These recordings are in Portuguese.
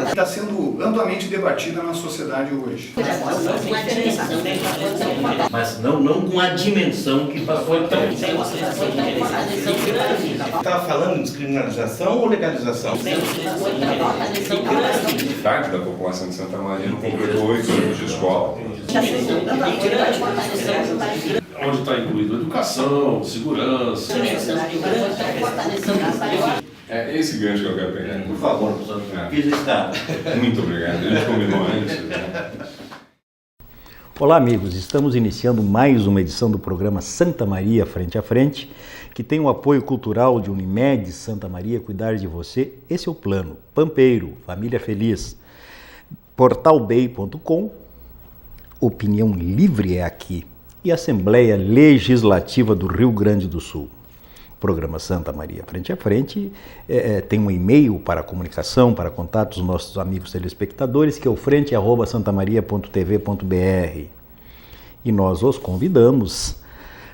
Está sendo amplamente debatida na sociedade hoje. Mas não com a dimensão que passou então. Estava falando de descriminalização ou legalização? Metade da população de Santa Maria não completou 8 anos de escola. Onde está incluído educação, segurança. É esse gancho que eu quero pegar. Por favor, professor, fiz está. Muito obrigado. A gente combinou antes. Olá, amigos. Estamos iniciando mais uma edição do programa Santa Maria Frente a Frente, que tem o apoio cultural de Unimed Santa Maria, cuidar de você. Esse é o plano. Pampeiro, família feliz. Portalbay.com, opinião livre é aqui. E Assembleia Legislativa do Rio Grande do Sul. Programa Santa Maria Frente a Frente tem um e-mail para comunicação, para contatos dos nossos amigos telespectadores, que é o frente@santamaria.tv.br. E nós os convidamos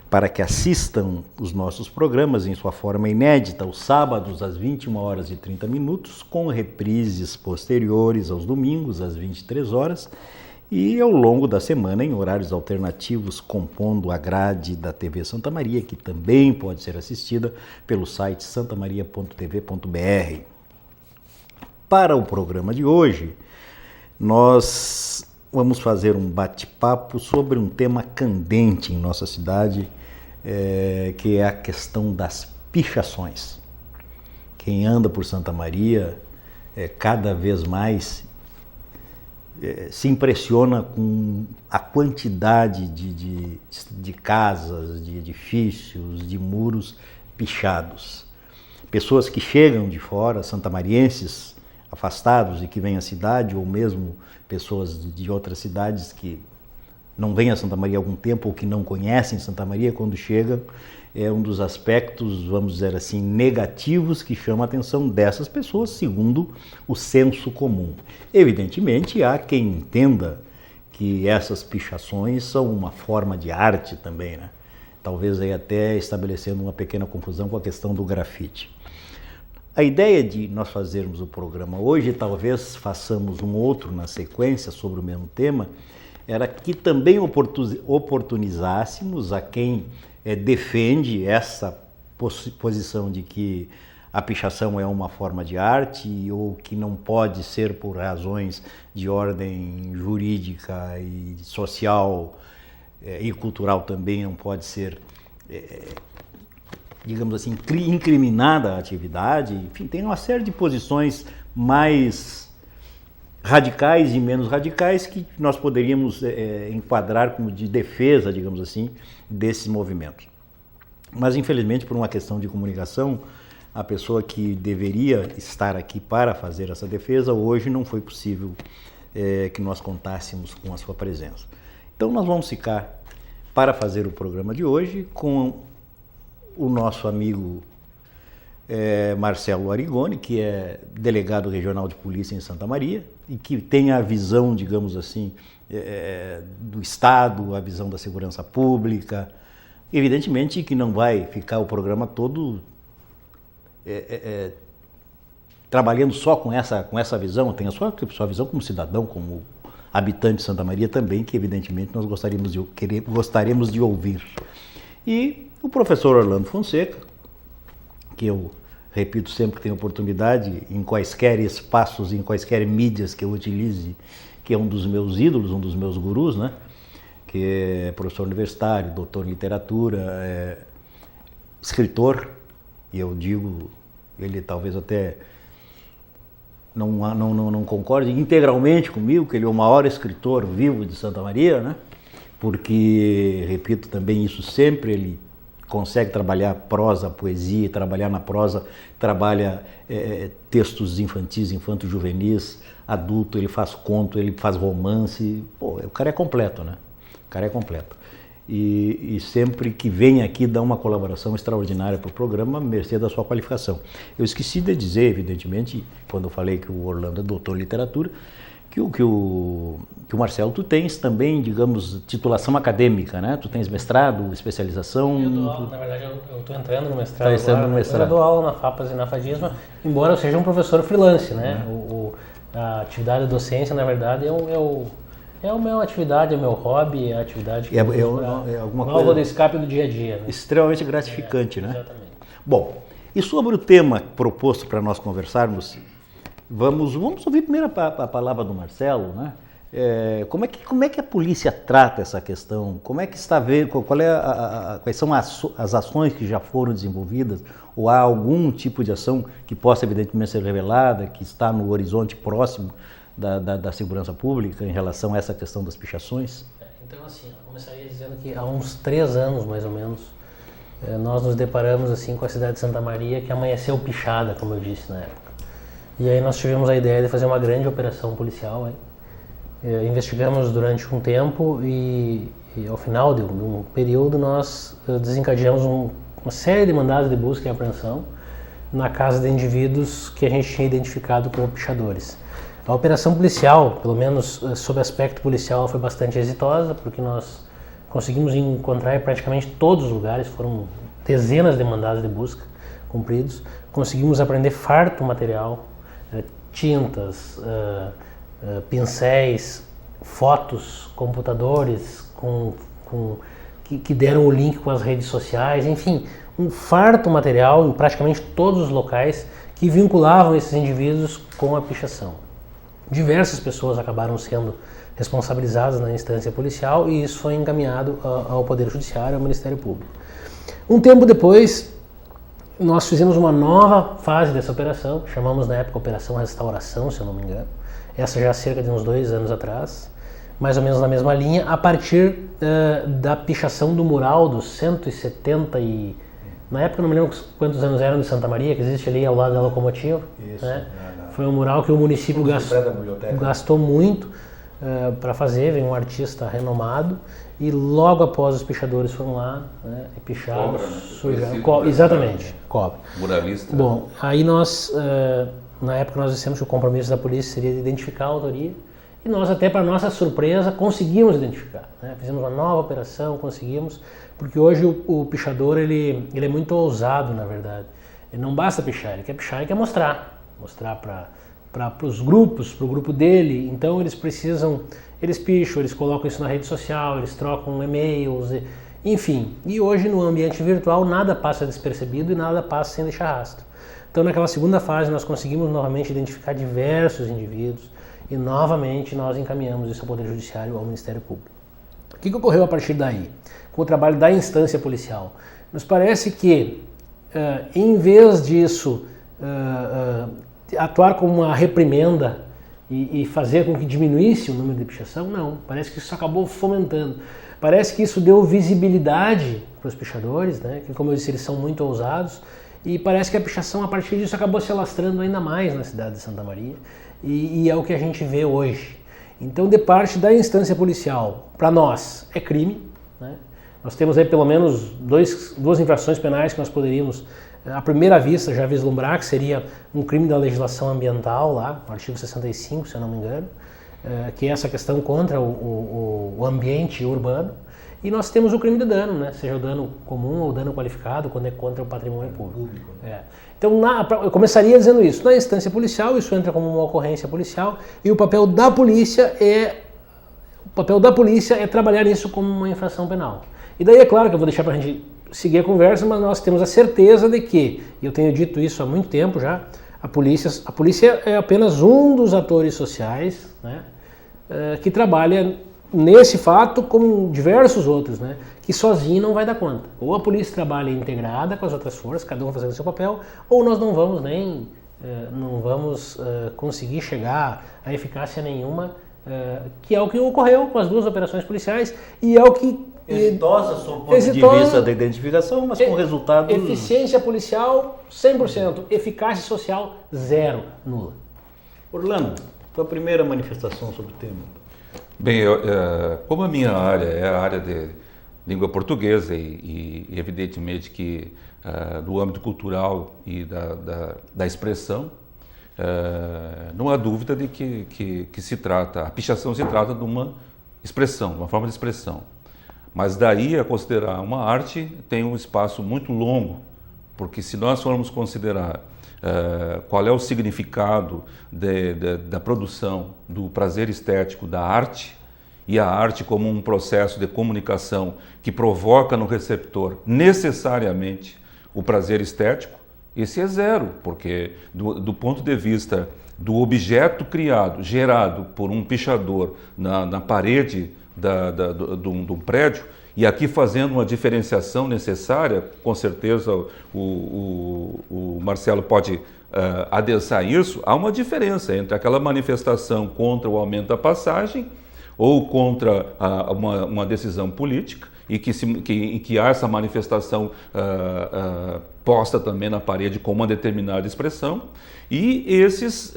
para que assistam os nossos programas em sua forma inédita, aos sábados às 21h30, com reprises posteriores aos domingos às 23h, e ao longo da semana em horários alternativos, compondo a grade da TV Santa Maria, que também pode ser assistida pelo site santamaria.tv.br. Para o programa de hoje, nós vamos fazer um bate-papo sobre um tema candente em nossa cidade, que é a questão das pichações. Quem anda por Santa Maria cada vez mais se impressiona com a quantidade de casas, de edifícios, de muros pichados. Pessoas que chegam de fora, santamarienses afastados e que vêm à cidade, ou mesmo pessoas de outras cidades que não vêm a Santa Maria há algum tempo ou que não conhecem Santa Maria, quando chegam, é um dos aspectos, vamos dizer assim, negativos que chama a atenção dessas pessoas, segundo o senso comum. Evidentemente, há quem entenda que essas pichações são uma forma de arte também, né? Talvez aí até estabelecendo uma pequena confusão com a questão do grafite. A ideia de nós fazermos o programa hoje, talvez façamos um outro na sequência sobre o mesmo tema, era que também oportunizássemos a quem defende essa posição de que a pichação é uma forma de arte ou que não pode ser por razões de ordem jurídica e social e cultural também não pode ser, digamos assim, incriminada a atividade. Enfim, tem uma série de posições mais radicais e menos radicais que nós poderíamos enquadrar como de defesa, digamos assim, desses movimentos. Mas, infelizmente, por uma questão de comunicação, a pessoa que deveria estar aqui para fazer essa defesa, hoje não foi possível que nós contássemos com a sua presença. Então, nós vamos ficar para fazer o programa de hoje com o nosso amigo Marcelo Arigoni, que é delegado regional de polícia em Santa Maria e que tem a visão, digamos assim, do Estado, a visão da segurança pública. Evidentemente que não vai ficar o programa todo trabalhando só com essa visão, tem a sua visão como cidadão, como habitante de Santa Maria também, que evidentemente nós gostaríamos de ouvir. E o professor Orlando Fonseca, que eu repito sempre que tenho oportunidade, em quaisquer espaços, em quaisquer mídias que eu utilize, que é um dos meus ídolos, um dos meus gurus, né? Que é professor universitário, doutor em literatura, escritor, e eu digo, ele talvez até não concorde integralmente comigo, que ele é o maior escritor vivo de Santa Maria, né? Porque, repito também isso sempre, ele consegue trabalhar prosa, poesia, trabalhar na prosa, trabalha textos infantis, infanto-juvenis, adulto, ele faz conto, ele faz romance, pô, o cara é completo, né? O cara é completo. E sempre que vem aqui dá uma colaboração extraordinária para o programa, mercê da sua qualificação. Eu esqueci de dizer, evidentemente, quando eu falei que o Orlando é doutor em literatura, que o Marcelo, tu tens também, digamos, titulação acadêmica, né? Tu tens mestrado, especialização? Eu dou aula, na verdade eu estou entrando no mestrado. Tá entrando no mestrado. Eu dou aula na FAPAS e na FADISMA, embora eu seja um professor freelance, né? A atividade docência, na verdade, é a minha atividade, é o meu hobby, é a atividade que é alguma válvula coisa de escape do dia a dia. Né? extremamente gratificante, né? Exatamente. Bom, e sobre o tema proposto para nós conversarmos, vamos ouvir primeiro a palavra do Marcelo, né? Como é que a polícia trata essa questão? Como é que está vendo? Quais são as ações que já foram desenvolvidas? Ou há algum tipo de ação que possa evidentemente ser revelada, que está no horizonte próximo da segurança pública em relação a essa questão das pichações? Então, assim, eu começaria dizendo que há uns 3 anos, mais ou menos, nós nos deparamos assim com a cidade de Santa Maria, que amanheceu pichada, como eu disse na época. E aí nós tivemos a ideia de fazer uma grande operação policial, hein? Investigamos durante um tempo e ao final de um período nós desencadeamos uma série de mandados de busca e apreensão na casa de indivíduos que a gente tinha identificado como pichadores. A operação policial, pelo menos sob aspecto policial, ela foi bastante exitosa, porque nós conseguimos encontrar em praticamente todos os lugares, foram dezenas de mandados de busca cumpridos, conseguimos apreender farto material, tintas, pincéis, fotos, computadores que deram o link com as redes sociais, enfim, um farto material em praticamente todos os locais que vinculavam esses indivíduos com a pichação. Diversas pessoas acabaram sendo responsabilizadas na instância policial e isso foi encaminhado ao Poder Judiciário, ao Ministério Público. Um tempo depois, nós fizemos uma nova fase dessa operação, chamamos na época Operação Restauração, se eu não me engano. Essa já há cerca de uns 2 anos atrás, mais ou menos na mesma linha, a partir da pichação do mural dos 170 e... Na época não me lembro quantos anos eram de Santa Maria, que existe ali ao lado da locomotiva. Isso, né? Foi um mural que o município gastou muito para fazer, veio um artista renomado e logo após os pichadores foram lá, né, e picharam, Cobra, né? sujaram. Exatamente, cobra. Muralista. Bom, aí nós... Na época nós dissemos que o compromisso da polícia seria de identificar a autoria e nós até para nossa surpresa conseguimos identificar, né? Fizemos uma nova operação, conseguimos, porque hoje o pichador ele é muito ousado, na verdade. Ele não basta pichar, ele quer pichar e quer mostrar para os grupos, para o grupo dele. Então eles picham, eles colocam isso na rede social, eles trocam e-mails, enfim. E hoje no ambiente virtual nada passa despercebido e nada passa sem deixar rastro. Então, naquela segunda fase, nós conseguimos novamente identificar diversos indivíduos e, novamente, nós encaminhamos isso ao Poder Judiciário, ao Ministério Público. O que ocorreu a partir daí? Com o trabalho da instância policial? Nos parece que, em vez disso, atuar como uma reprimenda e fazer com que diminuísse o número de pichação, não. Parece que isso acabou fomentando. Parece que isso deu visibilidade para os pichadores, né? Que, como eu disse, eles são muito ousados. E parece que a pichação, a partir disso, acabou se alastrando ainda mais na cidade de Santa Maria. E é o que a gente vê hoje. Então, de parte da instância policial, para nós, é crime, né? Nós temos aí pelo menos duas infrações penais que nós poderíamos, à primeira vista, já vislumbrar, que seria um crime da legislação ambiental, lá, no artigo 65, se eu não me engano, que é essa questão contra o ambiente urbano. E nós temos o crime de dano, né? Seja o dano comum ou o dano qualificado, quando é contra o patrimônio público. Então, eu começaria dizendo isso. Na instância policial, isso entra como uma ocorrência policial e o papel da polícia é trabalhar isso como uma infração penal. E daí é claro que eu vou deixar para a gente seguir a conversa, mas nós temos a certeza de que, e eu tenho dito isso há muito tempo já, a polícia é apenas um dos atores sociais, né, que trabalha nesse fato, como diversos outros, né, que sozinho não vai dar conta. Ou a polícia trabalha integrada com as outras forças, cada um fazendo o seu papel, ou nós não vamos conseguir chegar a eficácia nenhuma, que é o que ocorreu com as 2 operações policiais e é o que... Exitosa, sob o ponto de vista da identificação, mas com resultados... Eficiência policial 100%, eficácia social 0, nula. Orlando, tua primeira manifestação sobre o tema? Bem, como a minha área é a área de língua portuguesa e evidentemente que do âmbito cultural e da expressão, não há dúvida de que a pichação se trata de uma expressão, de uma forma de expressão. Mas daí a considerar uma arte tem um espaço muito longo, porque se nós formos considerar qual é o significado da produção, do prazer estético da arte, e a arte como um processo de comunicação que provoca no receptor necessariamente o prazer estético, esse é zero, porque do ponto de vista do objeto criado, gerado por um pichador na parede de um prédio, e aqui fazendo uma diferenciação necessária, com certeza o Marcelo pode adensar isso, há uma diferença entre aquela manifestação contra o aumento da passagem ou contra uma decisão política, e que há essa manifestação posta também na parede com uma determinada expressão, e esses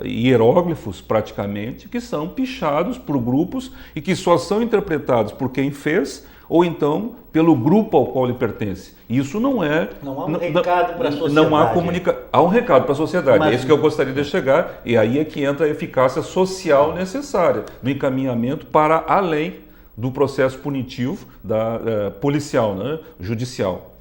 hieróglifos, praticamente, que são pichados por grupos e que só são interpretados por quem fez ou então pelo grupo ao qual ele pertence. Isso não é... Não há um recado para a sociedade. Não há há um recado para a sociedade, é isso que eu gostaria de chegar, e aí é que entra a eficácia social necessária, do encaminhamento para além do processo punitivo policial, né, judicial.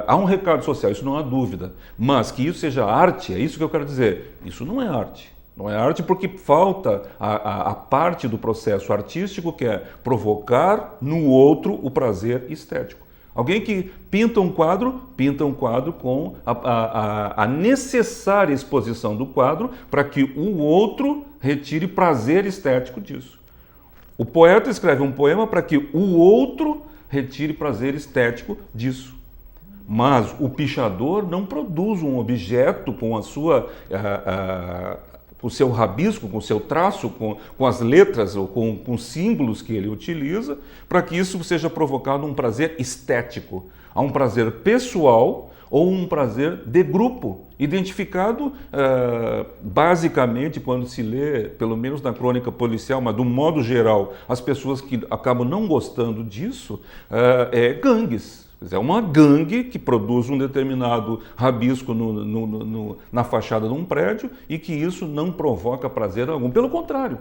Há um recado social, isso não há dúvida, mas que isso seja arte, é isso que eu quero dizer, isso não é arte. Não é arte porque falta a parte do processo artístico, que é provocar no outro o prazer estético. Alguém que pinta um quadro com a necessária exposição do quadro para que o outro retire prazer estético disso. O poeta escreve um poema para que o outro retire prazer estético disso. Mas o pichador não produz um objeto com a sua... com o seu rabisco, com o seu traço, com as letras ou com símbolos que ele utiliza, para que isso seja provocado um prazer estético, a um prazer pessoal ou um prazer de grupo, identificado basicamente quando se lê, pelo menos na crônica policial, mas do modo geral, as pessoas que acabam não gostando disso, gangues. É uma gangue que produz um determinado rabisco na fachada de um prédio e que isso não provoca prazer algum. Pelo contrário.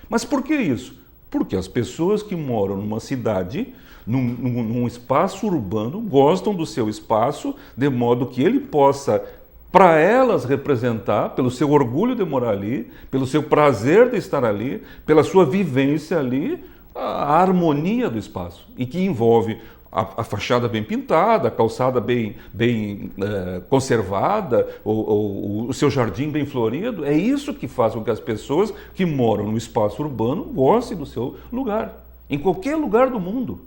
Mas por que isso? Porque as pessoas que moram numa cidade, num espaço urbano, gostam do seu espaço de modo que ele possa, para elas, representar, pelo seu orgulho de morar ali, pelo seu prazer de estar ali, pela sua vivência ali, a harmonia do espaço. E que envolve a fachada bem pintada, a calçada bem conservada, o seu jardim bem florido. É isso que faz com que as pessoas que moram no espaço urbano gostem do seu lugar, em qualquer lugar do mundo.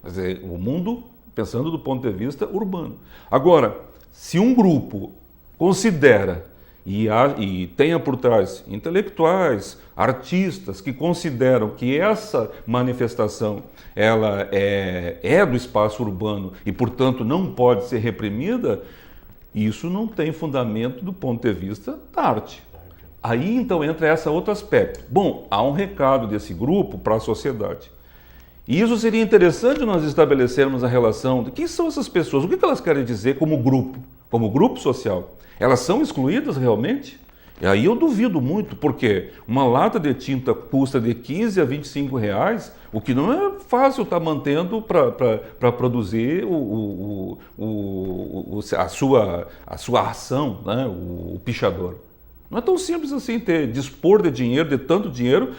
Quer dizer, o mundo, pensando do ponto de vista urbano. Agora, se um grupo considera e tenha por trás intelectuais, artistas que consideram que essa manifestação ela é do espaço urbano e, portanto, não pode ser reprimida, isso não tem fundamento do ponto de vista da arte. Aí, então, entra esse outro aspecto. Bom, há um recado desse grupo para a sociedade. E isso seria interessante nós estabelecermos a relação de quem são essas pessoas, o que elas querem dizer como grupo social. Elas são excluídas realmente? E aí eu duvido muito, porque uma lata de tinta custa de 15 a 25 reais, o que não é fácil estar mantendo para produzir a sua ação, né? O pichador. Não é tão simples assim dispor de dinheiro, de tanto dinheiro,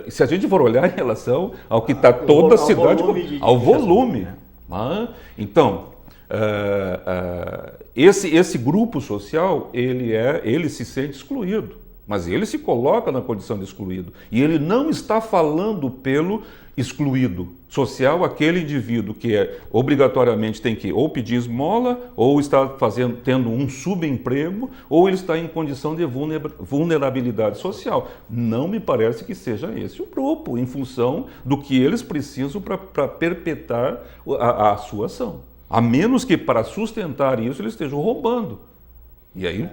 se a gente for olhar em relação ao que está toda a cidade, ao volume. Então, esse grupo social, ele se sente excluído, mas ele se coloca na condição de excluído. E ele não está falando pelo excluído social, aquele indivíduo que obrigatoriamente tem que ou pedir esmola, ou está tendo um subemprego, ou ele está em condição de vulnerabilidade social. Não me parece que seja esse o grupo, em função do que eles precisam para perpetrar a sua ação. A menos que para sustentar isso eles estejam roubando. E aí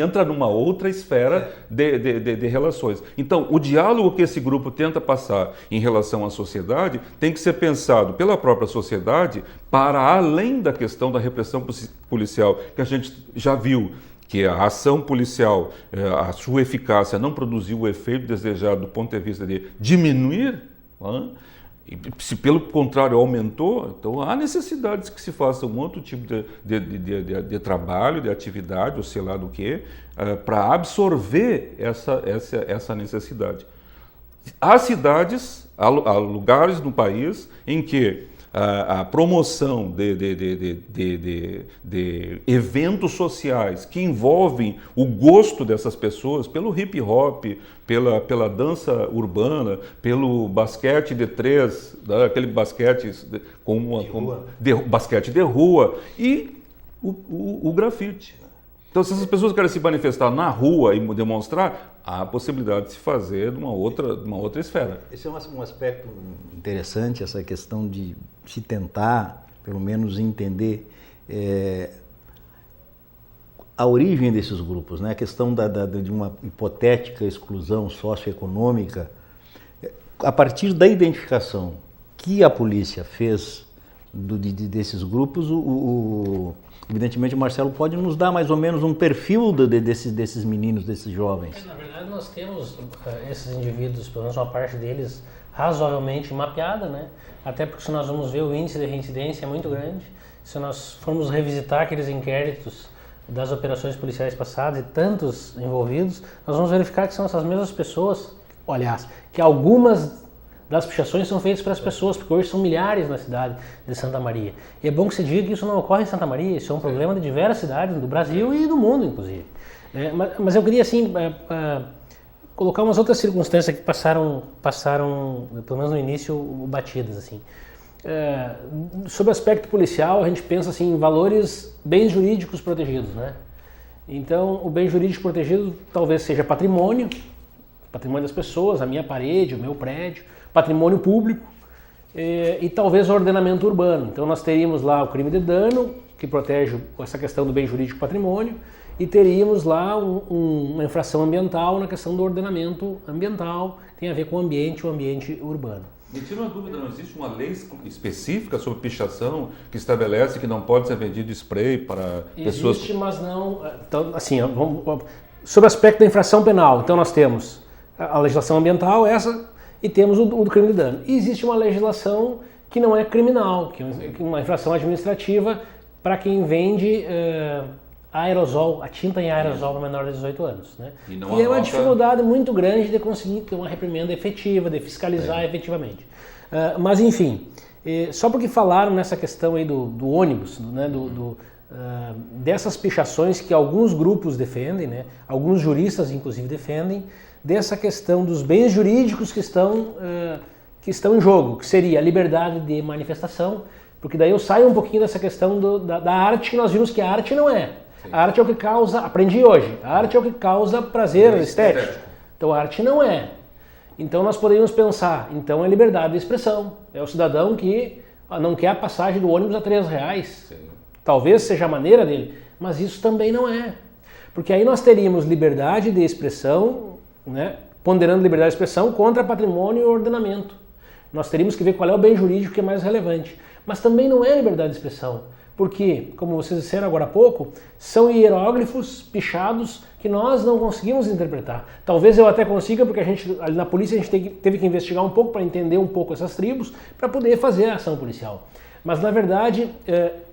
entra numa outra esfera de relações. Então, o diálogo que esse grupo tenta passar em relação à sociedade tem que ser pensado pela própria sociedade para além da questão da repressão policial, que a gente já viu que a ação policial, a sua eficácia não produziu o efeito desejado do ponto de vista de diminuir, né? E se pelo contrário aumentou, então há necessidades que se faça um outro tipo de trabalho, de atividade, ou sei lá do que, para absorver essa necessidade. Há cidades, há lugares no país em que a promoção de eventos sociais que envolvem o gosto dessas pessoas pelo hip hop, pela dança urbana, pelo basquete de 3, né, aquele basquete basquete de rua e o grafite. Então, se essas pessoas querem se manifestar na rua e demonstrar, há a possibilidade de se fazer de uma outra esfera. Esse é um aspecto interessante, essa questão de se tentar, pelo menos, entender a origem desses grupos, né? A questão de uma hipotética exclusão socioeconômica, a partir da identificação que a polícia fez desses grupos, evidentemente o Marcelo pode nos dar mais ou menos um perfil desses meninos, desses jovens. Na verdade, nós temos esses indivíduos, pelo menos uma parte deles, razoavelmente mapeada, né? Até porque se nós vamos ver, o índice de reincidência é muito grande. Se nós formos revisitar aqueles inquéritos das operações policiais passadas e tantos envolvidos, nós vamos verificar que são essas mesmas pessoas, aliás, que algumas das pichações são feitas para as pessoas, porque hoje são milhares na cidade de Santa Maria. E é bom que se diga que isso não ocorre em Santa Maria, isso é um problema de diversas cidades do Brasil e do mundo, inclusive. Mas eu queria, assim, colocar umas outras circunstâncias que passaram, pelo menos no início, batidas, assim. Sobre o aspecto policial, a gente pensa assim, em valores, bens jurídicos protegidos, né? Então, o bem jurídico protegido talvez seja patrimônio das pessoas, a minha parede, o meu prédio, patrimônio público e talvez o ordenamento urbano. Então, nós teríamos lá o crime de dano, que protege essa questão do bem jurídico patrimônio, e teríamos lá uma infração ambiental na questão do ordenamento ambiental, que tem a ver com o ambiente urbano. Me tira uma dúvida, não existe uma lei específica sobre pichação que estabelece que não pode ser vendido spray para pessoas... Existe, mas não... Então, assim, sobre o aspecto da infração penal, então nós temos a legislação ambiental, essa, e temos o do crime de dano. E existe uma legislação que não é criminal, que é uma infração administrativa para quem vende aerosol, a tinta em aerosol para menor de 18 anos. Né? E é uma dificuldade muito grande de conseguir ter uma reprimenda efetiva, de fiscalizar efetivamente. Mas enfim, só porque falaram nessa questão aí do ônibus, né, dessas pichações que alguns grupos defendem, né, alguns juristas inclusive defendem, dessa questão dos bens jurídicos que estão em jogo, que seria a liberdade de manifestação, porque daí eu saio um pouquinho dessa questão da arte, que nós vimos que a arte não é. A arte é o que causa, aprendi hoje, a arte é o que causa prazer estético. Então a arte não é. Então nós poderíamos pensar, então é liberdade de expressão. É o cidadão que não quer a passagem do ônibus a R$3. Sim. Talvez seja a maneira dele, mas isso também não é. Porque aí nós teríamos liberdade de expressão, né, ponderando liberdade de expressão contra patrimônio e ordenamento. Nós teríamos que ver qual é o bem jurídico que é mais relevante. Mas também não é liberdade de expressão. Porque, como vocês disseram agora há pouco, são hieróglifos pichados que nós não conseguimos interpretar. Talvez eu até consiga, porque ali na polícia a gente teve que investigar um pouco para entender um pouco essas tribos, para poder fazer a ação policial. Mas, na verdade,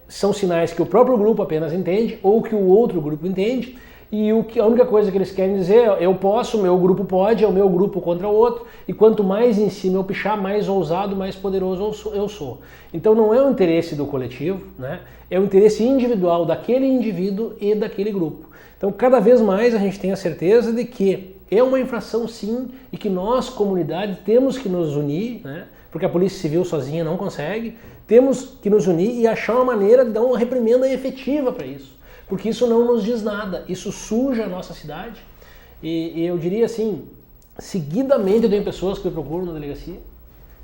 são sinais que o próprio grupo apenas entende, ou que o outro grupo entende, e a única coisa que eles querem dizer é: eu posso, o meu grupo pode, é o meu grupo contra o outro, e quanto mais em cima eu pichar, mais ousado, mais poderoso eu sou. Então não é o interesse do coletivo, né? É o interesse individual daquele indivíduo e daquele grupo. Então cada vez mais a gente tem a certeza de que é uma infração sim, e que nós, comunidade, temos que nos unir, né? Porque a Polícia Civil sozinha não consegue, temos que nos unir e achar uma maneira de dar uma reprimenda efetiva para isso. Porque isso não nos diz nada, isso suja a nossa cidade. E eu diria assim, seguidamente eu tenho pessoas que me procuram na delegacia.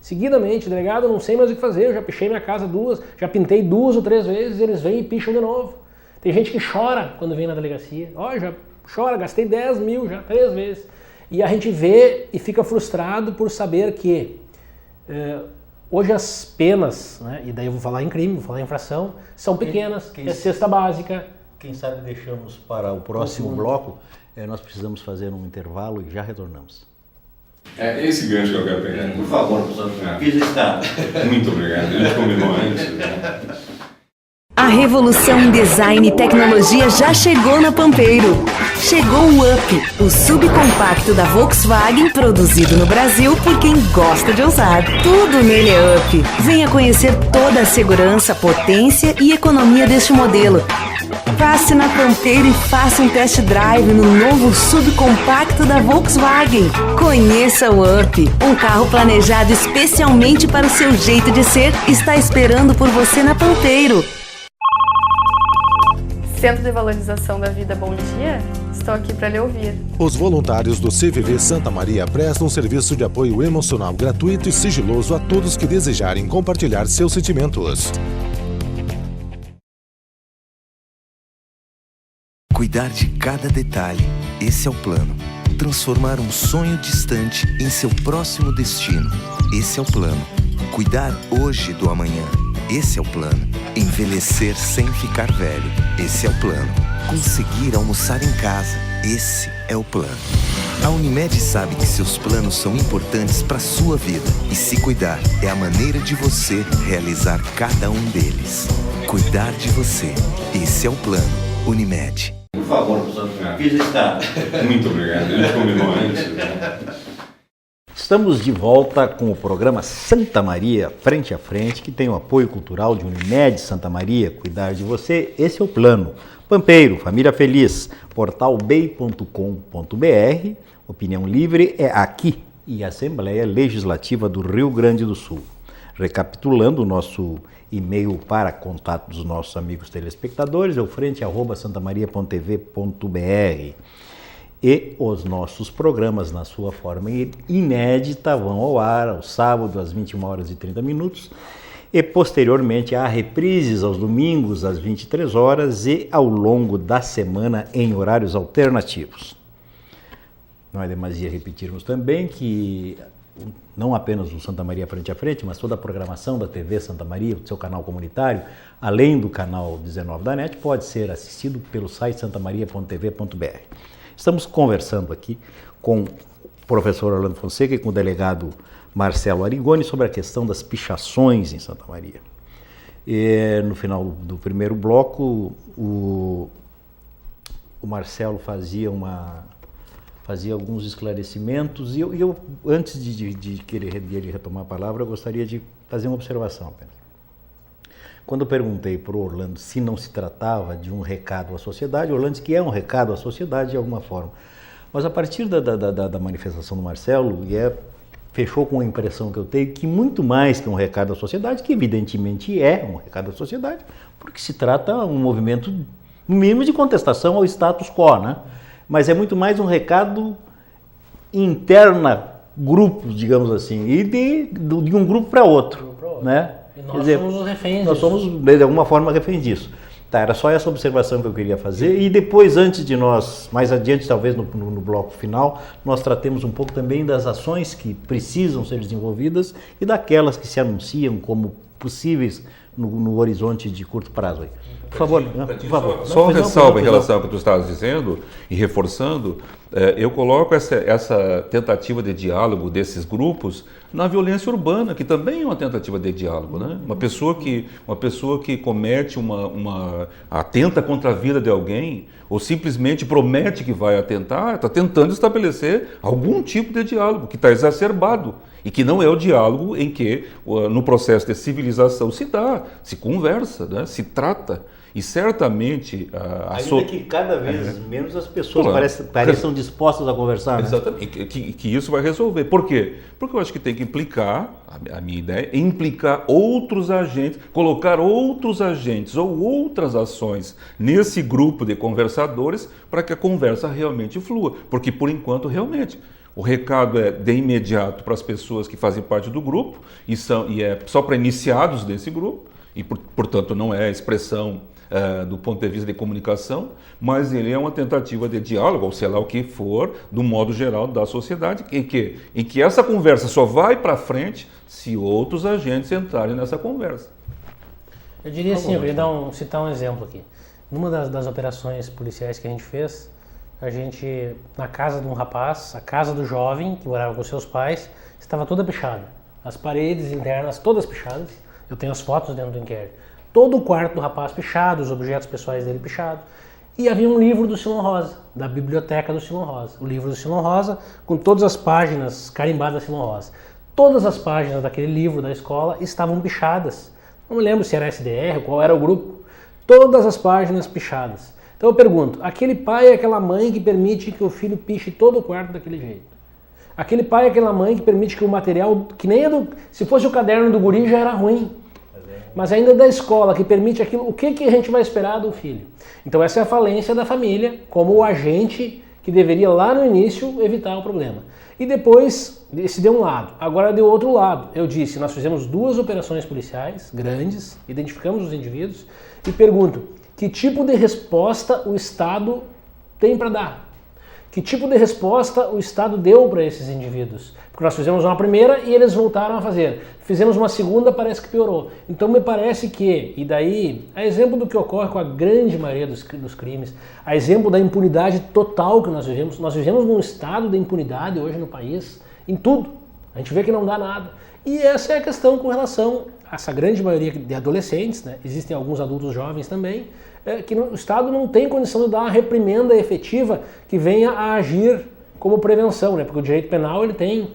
Seguidamente, delegado, eu não sei mais o que fazer, eu já pichei minha casa já pintei 2 ou 3 vezes, eles vêm e picham de novo. Tem gente que chora quando vem na delegacia. Já chora, gastei 10 mil já 3 vezes. E a gente vê e fica frustrado por saber que hoje as penas, né, e daí eu vou falar em crime, vou falar em infração, são pequenas, é cesta básica, quem sabe deixamos para o próximo bloco. Nós precisamos fazer um intervalo e já retornamos. É esse gancho que eu quero pegar. Por favor, professor. Fiz está. Muito obrigado. A gente combinou antes. Né? A revolução em design e tecnologia já chegou na Pampeiro. Chegou o Up, o subcompacto da Volkswagen, produzido no Brasil por quem gosta de ousar. Tudo nele é Up. Venha conhecer toda a segurança, potência e economia deste modelo. Passe na Pampeiro e faça um test drive no novo subcompacto da Volkswagen. Conheça o Up, um carro planejado especialmente para o seu jeito de ser, está esperando por você na Pampeiro. Centro de Valorização da Vida Bom Dia, estou aqui para lhe ouvir. Os voluntários do CVV Santa Maria prestam um serviço de apoio emocional gratuito e sigiloso a todos que desejarem compartilhar seus sentimentos. Cuidar de cada detalhe, esse é o plano. Transformar um sonho distante em seu próximo destino, esse é o plano. Cuidar hoje do amanhã, esse é o plano. Envelhecer sem ficar velho, esse é o plano. Conseguir almoçar em casa, esse é o plano. A Unimed sabe que seus planos são importantes para a sua vida e se cuidar é a maneira de você realizar cada um deles. Cuidar de você, esse é o plano. Unimed. Por favor, professor. Fiz está. Muito obrigado. A gente combinou antes. Né? Estamos de volta com o programa Santa Maria Frente a Frente, que tem o apoio cultural de Unimed Santa Maria. Cuidar de você, esse é o plano. Pampeiro, família feliz, portalbay.com.br, opinião livre é aqui e Assembleia Legislativa do Rio Grande do Sul. Recapitulando o nosso e-mail para contato dos nossos amigos telespectadores, é o frente@santamaria.tv.br. E os nossos programas, na sua forma inédita, vão ao ar aos sábados às 21h30 e posteriormente há reprises aos domingos às 23h e ao longo da semana em horários alternativos. Não é demasia repetirmos também que não apenas o Santa Maria Frente a Frente, mas toda a programação da TV Santa Maria, o seu canal comunitário, além do canal 19 da NET, pode ser assistido pelo site santamaria.tv.br. Estamos conversando aqui com o professor Orlando Fonseca e com o delegado Marcelo Arigoni sobre a questão das pichações em Santa Maria. E no final do primeiro bloco, o Marcelo fazia alguns esclarecimentos e eu antes de querer retomar a palavra, eu gostaria de fazer uma observação apenas. Quando eu perguntei para o Orlando se não se tratava de um recado à sociedade, o Orlando disse que é um recado à sociedade de alguma forma. Mas a partir da manifestação do Marcelo, fechou com a impressão que eu tenho que muito mais que um recado à sociedade, que evidentemente é um recado à sociedade, porque se trata de um movimento, no mínimo, de contestação ao status quo, né? Mas é muito mais um recado interna grupos, digamos assim, e de um grupo para outro, né? E nós somos os reféns Nós somos, de alguma forma, reféns disso. Tá, era só essa observação que eu queria fazer. E depois, antes de nós, mais adiante, talvez no bloco final, nós tratemos um pouco também das ações que precisam ser desenvolvidas e daquelas que se anunciam como possíveis no horizonte de curto prazo. Aí. Por favor. Só uma ressalva em relação ao que tu estavas dizendo e reforçando, eu coloco essa tentativa de diálogo desses grupos na violência urbana, que também é uma tentativa de diálogo, né? Uma pessoa que comete atenta contra a vida de alguém ou simplesmente promete que vai atentar, está tentando estabelecer algum tipo de diálogo que está exacerbado e que não é o diálogo em que no processo de civilização se conversa, né? Se trata. E certamente... Ainda que cada vez menos as pessoas pareçam dispostas a conversar. Né? Exatamente, que isso vai resolver. Por quê? Porque eu acho que tem que implicar, a minha ideia, é implicar outros agentes, colocar outros agentes ou outras ações nesse grupo de conversadores para que a conversa realmente flua. Porque, por enquanto, realmente... O recado é de imediato para as pessoas que fazem parte do grupo e é só para iniciados desse grupo e, portanto, não é expressão do ponto de vista de comunicação, mas ele é uma tentativa de diálogo, ou sei lá o que for, do modo geral da sociedade, em que essa conversa só vai para frente se outros agentes entrarem nessa conversa. Eu diria assim, eu queria citar um exemplo aqui. Numa das operações policiais que a gente fez, na casa de um rapaz, a casa do jovem, que morava com seus pais, estava toda pichada. As paredes internas todas pichadas. Eu tenho as fotos dentro do inquérito. Todo o quarto do rapaz pichado, os objetos pessoais dele pichados. E havia um livro do Silon Rosa, da biblioteca do Silon Rosa. O livro do Silon Rosa, com todas as páginas carimbadas Silon Rosa. Todas as páginas daquele livro da escola estavam pichadas. Não me lembro se era SDR, qual era o grupo. Todas as páginas pichadas. Então eu pergunto, aquele pai e aquela mãe que permite que o filho piche todo o quarto daquele jeito? Aquele pai e aquela mãe que permite que o material, que nem se fosse o caderno do guri já era ruim. Mas ainda da escola, que permite aquilo, o que a gente vai esperar do filho? Então essa é a falência da família, como o agente que deveria lá no início evitar o problema. E depois, esse deu um lado, agora deu outro lado. Eu disse, nós fizemos 2 operações policiais grandes, identificamos os indivíduos e pergunto, que tipo de resposta o Estado tem para dar? Que tipo de resposta o Estado deu para esses indivíduos? Porque nós fizemos uma primeira e eles voltaram a fazer. Fizemos uma segunda, parece que piorou. Então me parece que, e daí, a exemplo do que ocorre com a grande maioria dos crimes, a exemplo da impunidade total que nós vivemos num estado de impunidade hoje no país, em tudo. A gente vê que não dá nada. E essa é a questão com relação a essa grande maioria de adolescentes, né? Existem alguns adultos jovens também, que o Estado não tem condição de dar uma reprimenda efetiva que venha a agir como prevenção, né? Porque o direito penal ele tem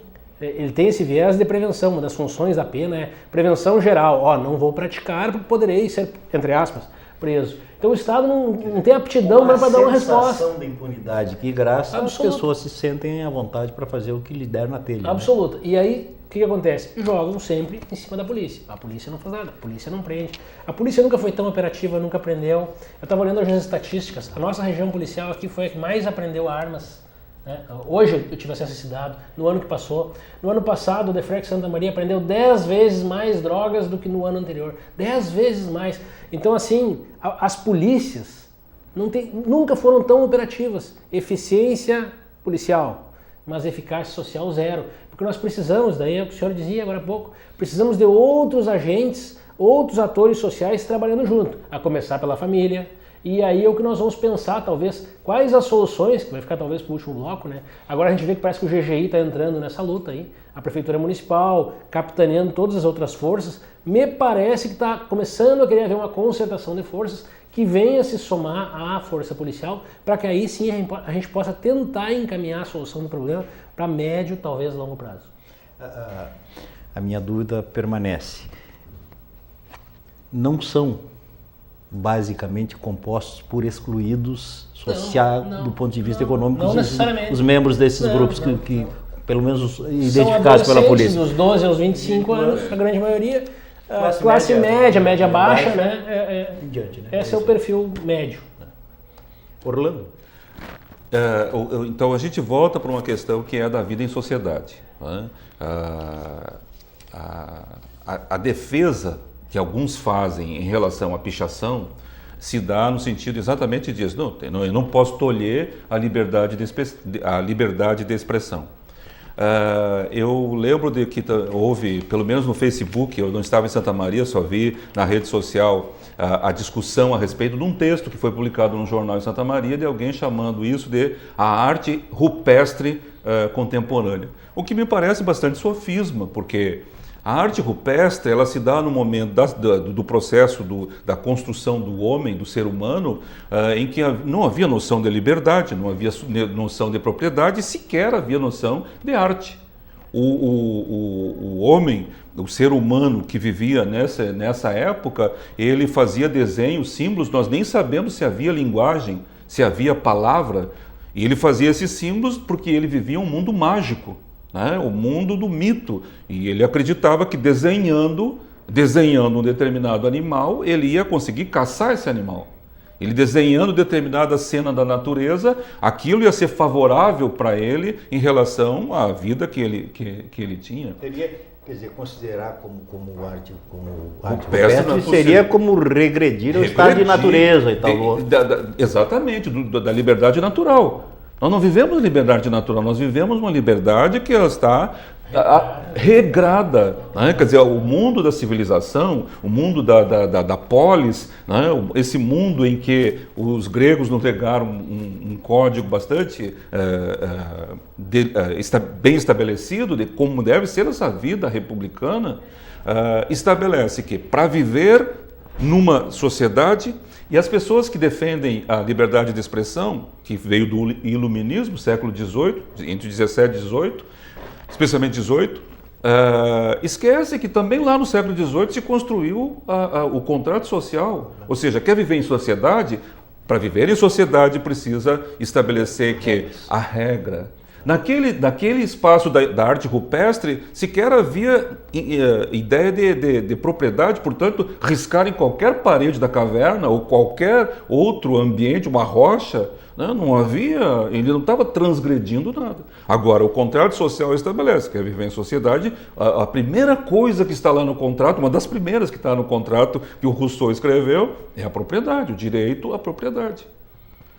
esse viés de prevenção. Uma das funções da pena é prevenção geral. Não vou praticar porque poderei ser, entre aspas, preso. Então o Estado não tem aptidão para dar uma resposta. Uma sensação de impunidade que graças às pessoas se sentem à vontade para fazer o que lhe der na telha. Absoluta. Né? E aí, o que acontece? Jogam sempre em cima da polícia. A polícia não faz nada, a polícia não prende. A polícia nunca foi tão operativa, nunca prendeu. Eu estava olhando as estatísticas. A nossa região policial aqui foi a que mais aprendeu armas. Né? Hoje eu tive acesso a esse dado, no ano que passou. No ano passado, o DEFREC Santa Maria prendeu 10 vezes mais drogas do que no ano anterior. 10 vezes mais. Então, assim, as polícias nunca foram tão operativas. Eficiência policial, mas eficácia social zero. Porque nós precisamos, daí é o que o senhor dizia agora há pouco, precisamos de outros agentes, outros atores sociais trabalhando junto, a começar pela família. E aí é o que nós vamos pensar, talvez, quais as soluções, que vai ficar talvez para o último bloco, né? Agora a gente vê que parece que o GGI está entrando nessa luta aí, a Prefeitura Municipal, capitaneando todas as outras forças. Me parece que está começando a querer haver uma concertação de forças que venha se somar à força policial, para que aí sim a gente possa tentar encaminhar a solução do problema para médio, talvez longo prazo. A minha dúvida permanece. Não são basicamente compostos por excluídos do ponto de vista econômico, os membros desses grupos que pelo menos identificados pela polícia. Dos 12 aos 25 anos, a grande maioria, classe média, média baixa, né? Esse é o perfil médio. Orlando? Então a gente volta para uma questão que é da vida em sociedade. Né? A defesa que alguns fazem em relação à pichação se dá no sentido exatamente disso. Eu não posso tolher a liberdade de expressão. Eu lembro de que houve, pelo menos no Facebook, eu não estava em Santa Maria, só vi na rede social a discussão a respeito de um texto que foi publicado num jornal em Santa Maria, de alguém chamando isso de a arte rupestre contemporânea. O que me parece bastante sofisma, porque a arte rupestre, ela se dá no momento do processo da construção do homem, do ser humano, em que não havia noção de liberdade, não havia noção de propriedade e sequer havia noção de arte. O homem, o ser humano que vivia nessa época, ele fazia desenhos, símbolos, nós nem sabemos se havia linguagem, se havia palavra, e ele fazia esses símbolos porque ele vivia um mundo mágico. Né? O mundo do mito, e ele acreditava que desenhando um determinado animal, ele ia conseguir caçar esse animal. Ele desenhando determinada cena da natureza, aquilo ia ser favorável para ele em relação à vida que ele tinha. Quer dizer, considerar como arte rupestre seria como regredir ao estado de natureza e tal. Exatamente, da liberdade natural. Nós não vivemos liberdade natural, nós vivemos uma liberdade que ela está regrada, né? Quer dizer, o mundo da civilização, o mundo da polis, né? Esse mundo em que os gregos nos legaram um código bastante bem estabelecido de como deve ser essa vida republicana, estabelece que para viver numa sociedade, e as pessoas que defendem a liberdade de expressão, que veio do iluminismo, século XVIII, entre 17 e 18, especialmente 18, esquece que também lá no século XVIII se construiu o contrato social. Ou seja, quer viver em sociedade? Para viver em sociedade precisa estabelecer que a regra... Naquele espaço da arte rupestre, sequer havia ideia de propriedade, portanto, riscar em qualquer parede da caverna ou qualquer outro ambiente, uma rocha, né? Não havia, ele não estava transgredindo nada. Agora, o contrato social estabelece, quer viver em sociedade, a primeira coisa que está lá no contrato, uma das primeiras que está no contrato que o Rousseau escreveu, é a propriedade, o direito à propriedade.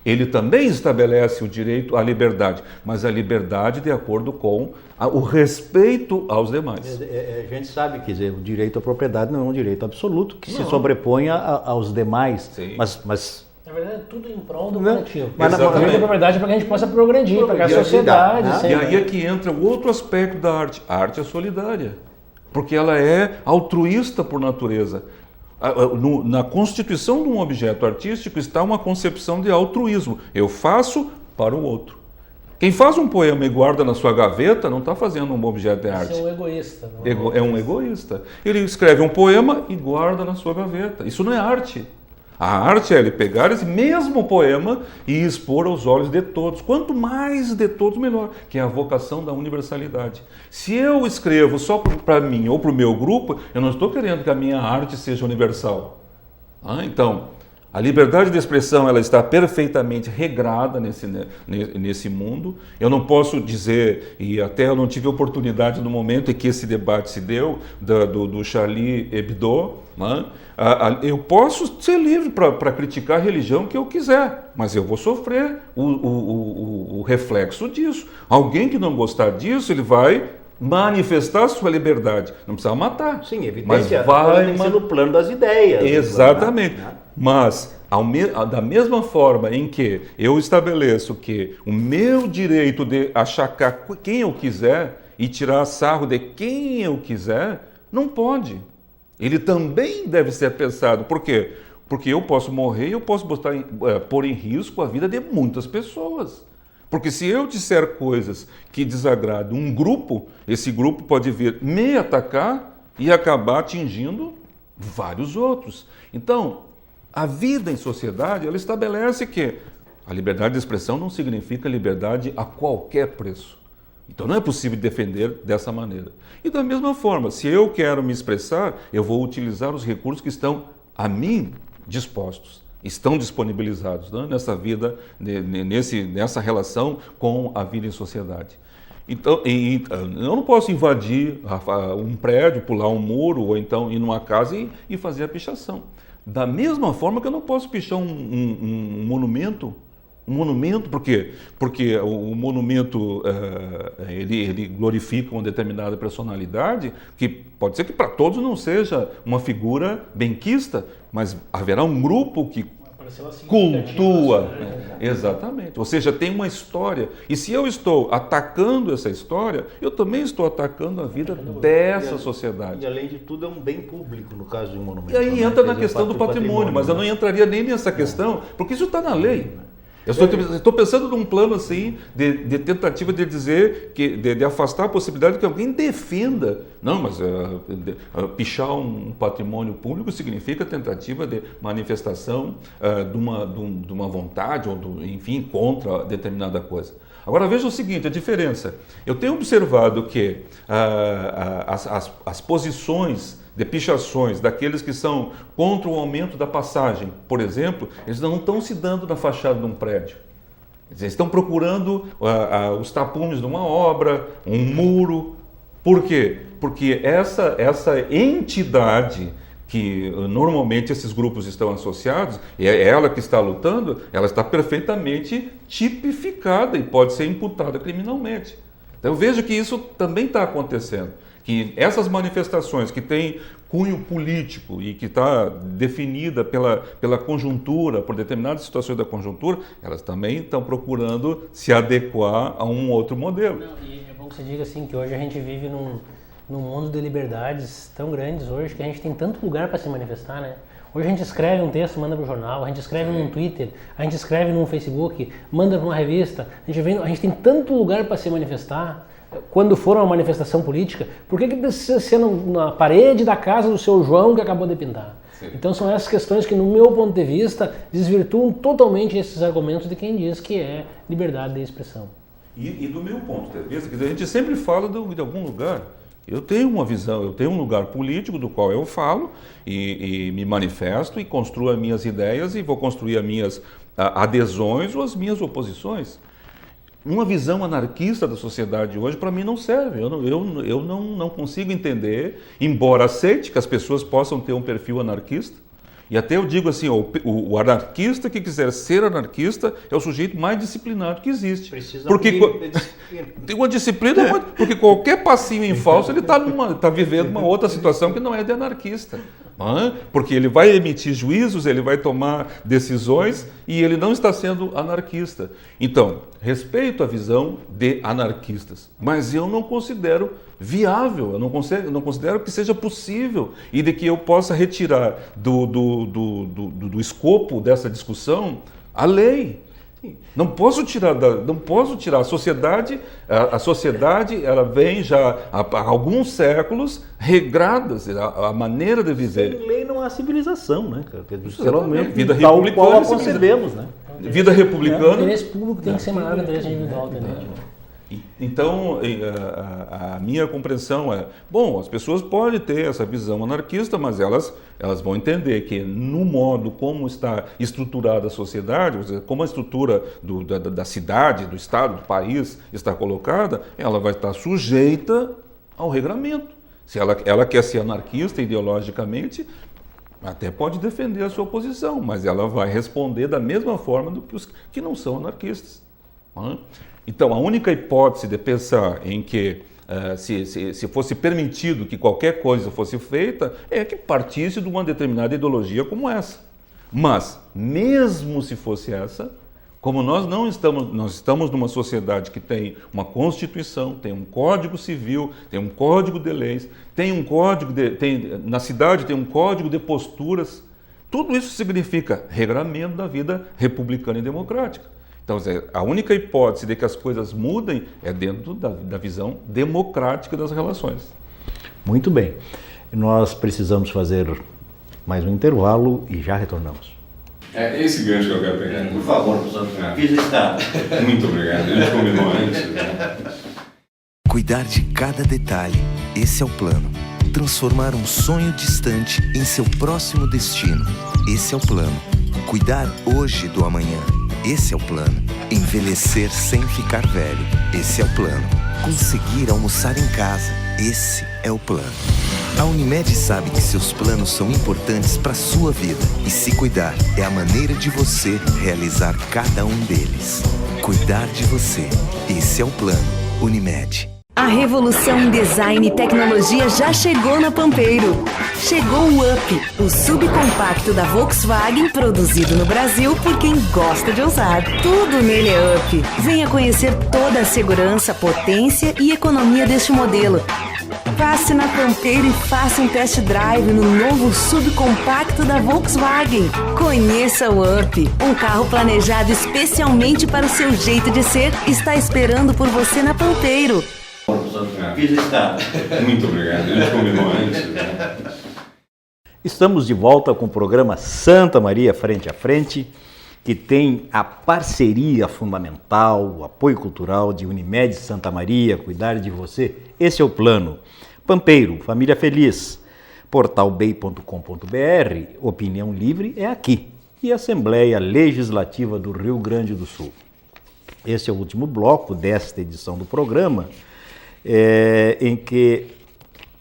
Ele também estabelece o direito à liberdade, mas a liberdade de acordo com o respeito aos demais. A gente sabe, quer dizer, o direito à propriedade não é um direito absoluto que se sobrepõe aos demais, mas na verdade, é tudo em prol do coletivo. Mas na propriedade é para que a gente possa progredir, para que a sociedade... Né? E aí é que entra o outro aspecto da arte. A arte é solidária, porque ela é altruísta por natureza. Na constituição de um objeto artístico está uma concepção de altruísmo. Eu faço para o outro. Quem faz um poema e guarda na sua gaveta não está fazendo um objeto de arte. Esse é um egoísta. É um egoísta. Ele escreve um poema e guarda na sua gaveta. Isso não é arte. A arte é ele pegar esse mesmo poema e expor aos olhos de todos. Quanto mais de todos, melhor, que é a vocação da universalidade. Se eu escrevo só para mim ou para o meu grupo, eu não estou querendo que a minha arte seja universal. Então, a liberdade de expressão ela está perfeitamente regrada nesse mundo. Eu não posso dizer, e até eu não tive oportunidade no momento em que esse debate se deu, do Charlie Hebdo, né? Eu posso ser livre para criticar a religião que eu quiser, mas eu vou sofrer o reflexo disso. Alguém que não gostar disso, ele vai manifestar sua liberdade. Não precisa matar. Sim, evidente. Mas vai tem que ser no plano das ideias. Exatamente. Mas, da mesma forma em que eu estabeleço que o meu direito de achacar quem eu quiser e tirar sarro de quem eu quiser, não pode. Ele também deve ser pensado. Por quê? Porque eu posso morrer e eu posso pôr em risco a vida de muitas pessoas. Porque se eu disser coisas que desagradam um grupo, esse grupo pode vir me atacar e acabar atingindo vários outros. Então, a vida em sociedade, ela estabelece que a liberdade de expressão não significa liberdade a qualquer preço. Então não é possível defender dessa maneira. E da mesma forma, se eu quero me expressar, eu vou utilizar os recursos que estão a mim dispostos, estão disponibilizados, né, nessa vida, nessa relação com a vida em sociedade. Então, eu não posso invadir um prédio, pular um muro, ou então ir numa casa e fazer a pichação. Da mesma forma que eu não posso pichar um monumento. Um monumento, por quê? Porque o monumento ele glorifica uma determinada personalidade, que pode ser que para todos não seja uma figura benquista, mas haverá um grupo que cultua. Exatamente. Ou seja, tem uma história. E se eu estou atacando essa história, eu também estou atacando a vida dessa sociedade. E além de tudo é um bem público no caso de um monumento. E aí entra na questão do patrimônio, mas eu não entraria nem nessa questão, porque isso está na lei. Eu estou pensando num plano assim, de tentativa de dizer, de afastar a possibilidade que alguém defenda. Não, mas pichar um patrimônio público significa tentativa de manifestação de uma vontade, ou enfim, contra determinada coisa. Agora veja o seguinte, a diferença. Eu tenho observado que as posições de pichações daqueles que são contra o aumento da passagem, por exemplo, eles não estão se dando na fachada de um prédio. Eles estão procurando os tapumes de uma obra, um muro. Por quê? Porque essa entidade que normalmente esses grupos estão associados, é ela que está lutando, ela está perfeitamente tipificada e pode ser imputada criminalmente. Então eu vejo que isso também está acontecendo, que essas manifestações que têm cunho político e que está definida pela conjuntura, por determinadas situações da conjuntura, elas também estão procurando se adequar a um outro modelo. E é bom que você diga assim, que hoje a gente vive num mundo de liberdades tão grandes hoje que a gente tem tanto lugar para se manifestar, né? Hoje a gente escreve um texto, manda para o jornal, a gente escreve num Twitter, a gente escreve num Facebook, manda para uma revista, a gente tem tanto lugar para se manifestar. Quando for uma manifestação política, por que precisa ser na parede da casa do seu João que acabou de pintar? Sim. Então são essas questões que, no meu ponto de vista, desvirtuam totalmente esses argumentos de quem diz que é liberdade de expressão. E do meu ponto de vista, a gente sempre fala de algum lugar. Eu tenho uma visão, eu tenho um lugar político do qual eu falo e me manifesto e construo as minhas ideias e vou construir as minhas adesões ou as minhas oposições. Uma visão anarquista da sociedade hoje, para mim, não serve. Eu não consigo entender, embora aceite que as pessoas possam ter um perfil anarquista. E até eu digo assim, o anarquista que quiser ser anarquista é o sujeito mais disciplinado que existe. Precisa porque tem uma disciplina, porque qualquer passinho em falso ele está vivendo uma outra situação que não é de anarquista. Porque ele vai emitir juízos, ele vai tomar decisões e ele não está sendo anarquista. Então, respeito a visão de anarquistas, mas eu não considero viável, eu não considero que seja possível e de que eu possa retirar do escopo dessa discussão a lei. Não posso tirar a sociedade. A sociedade ela vem já há alguns séculos regradas, a maneira de viver. Sem lei não há civilização, né, cara? Geralmente, vida tal republicana, qual a concebemos, né? Vida republicana. O interesse público tem que ser maior que o interesse individual também. Então, a minha compreensão é, bom, as pessoas podem ter essa visão anarquista, mas elas vão entender que no modo como está estruturada a sociedade, como a estrutura da cidade, do estado, do país está colocada, ela vai estar sujeita ao regramento. Se ela quer ser anarquista ideologicamente, até pode defender a sua posição, mas ela vai responder da mesma forma do que os que não são anarquistas. Então, a única hipótese de pensar em que se fosse permitido que qualquer coisa fosse feita é que partisse de uma determinada ideologia como essa. Mas, mesmo se fosse essa, como nós estamos numa sociedade que tem uma Constituição, tem um Código Civil, tem um Código de Leis, na cidade tem um Código de Posturas, tudo isso significa regramento da vida republicana e democrática. Então, a única hipótese de que as coisas mudem é dentro da visão democrática das relações. Muito bem. Nós precisamos fazer mais um intervalo e já retornamos. É esse gancho que eu quero pegar. Por favor, professor, fiz estar. Muito obrigado. A gente combinou antes. Né? Cuidar de cada detalhe, esse é o plano. Transformar um sonho distante em seu próximo destino. Esse é o plano. Cuidar hoje do amanhã. Esse é o plano. Envelhecer sem ficar velho. Esse é o plano. Conseguir almoçar em casa. Esse é o plano. A Unimed sabe que seus planos são importantes para a sua vida. E se cuidar é a maneira de você realizar cada um deles. Cuidar de você. Esse é o plano. Unimed. A revolução em design e tecnologia já chegou na Pampeiro. Chegou o Up, o subcompacto da Volkswagen, produzido no Brasil por quem gosta de ousar. Tudo nele é Up. Venha conhecer toda a segurança, potência e economia deste modelo. Passe na Pampeiro e faça um test drive no novo subcompacto da Volkswagen. Conheça o Up, um carro planejado especialmente para o seu jeito de ser, está esperando por você na Pampeiro. Fiz estar. Muito obrigado. A gente combinou antes. Né? Estamos de volta com o programa Santa Maria Frente a Frente, que tem a parceria fundamental, o apoio cultural de Unimed Santa Maria, cuidar de você. Esse é o plano. Pampeiro, família feliz. Portalbay.com.br, opinião livre é aqui. E Assembleia Legislativa do Rio Grande do Sul. Esse é o último bloco desta edição do programa, em que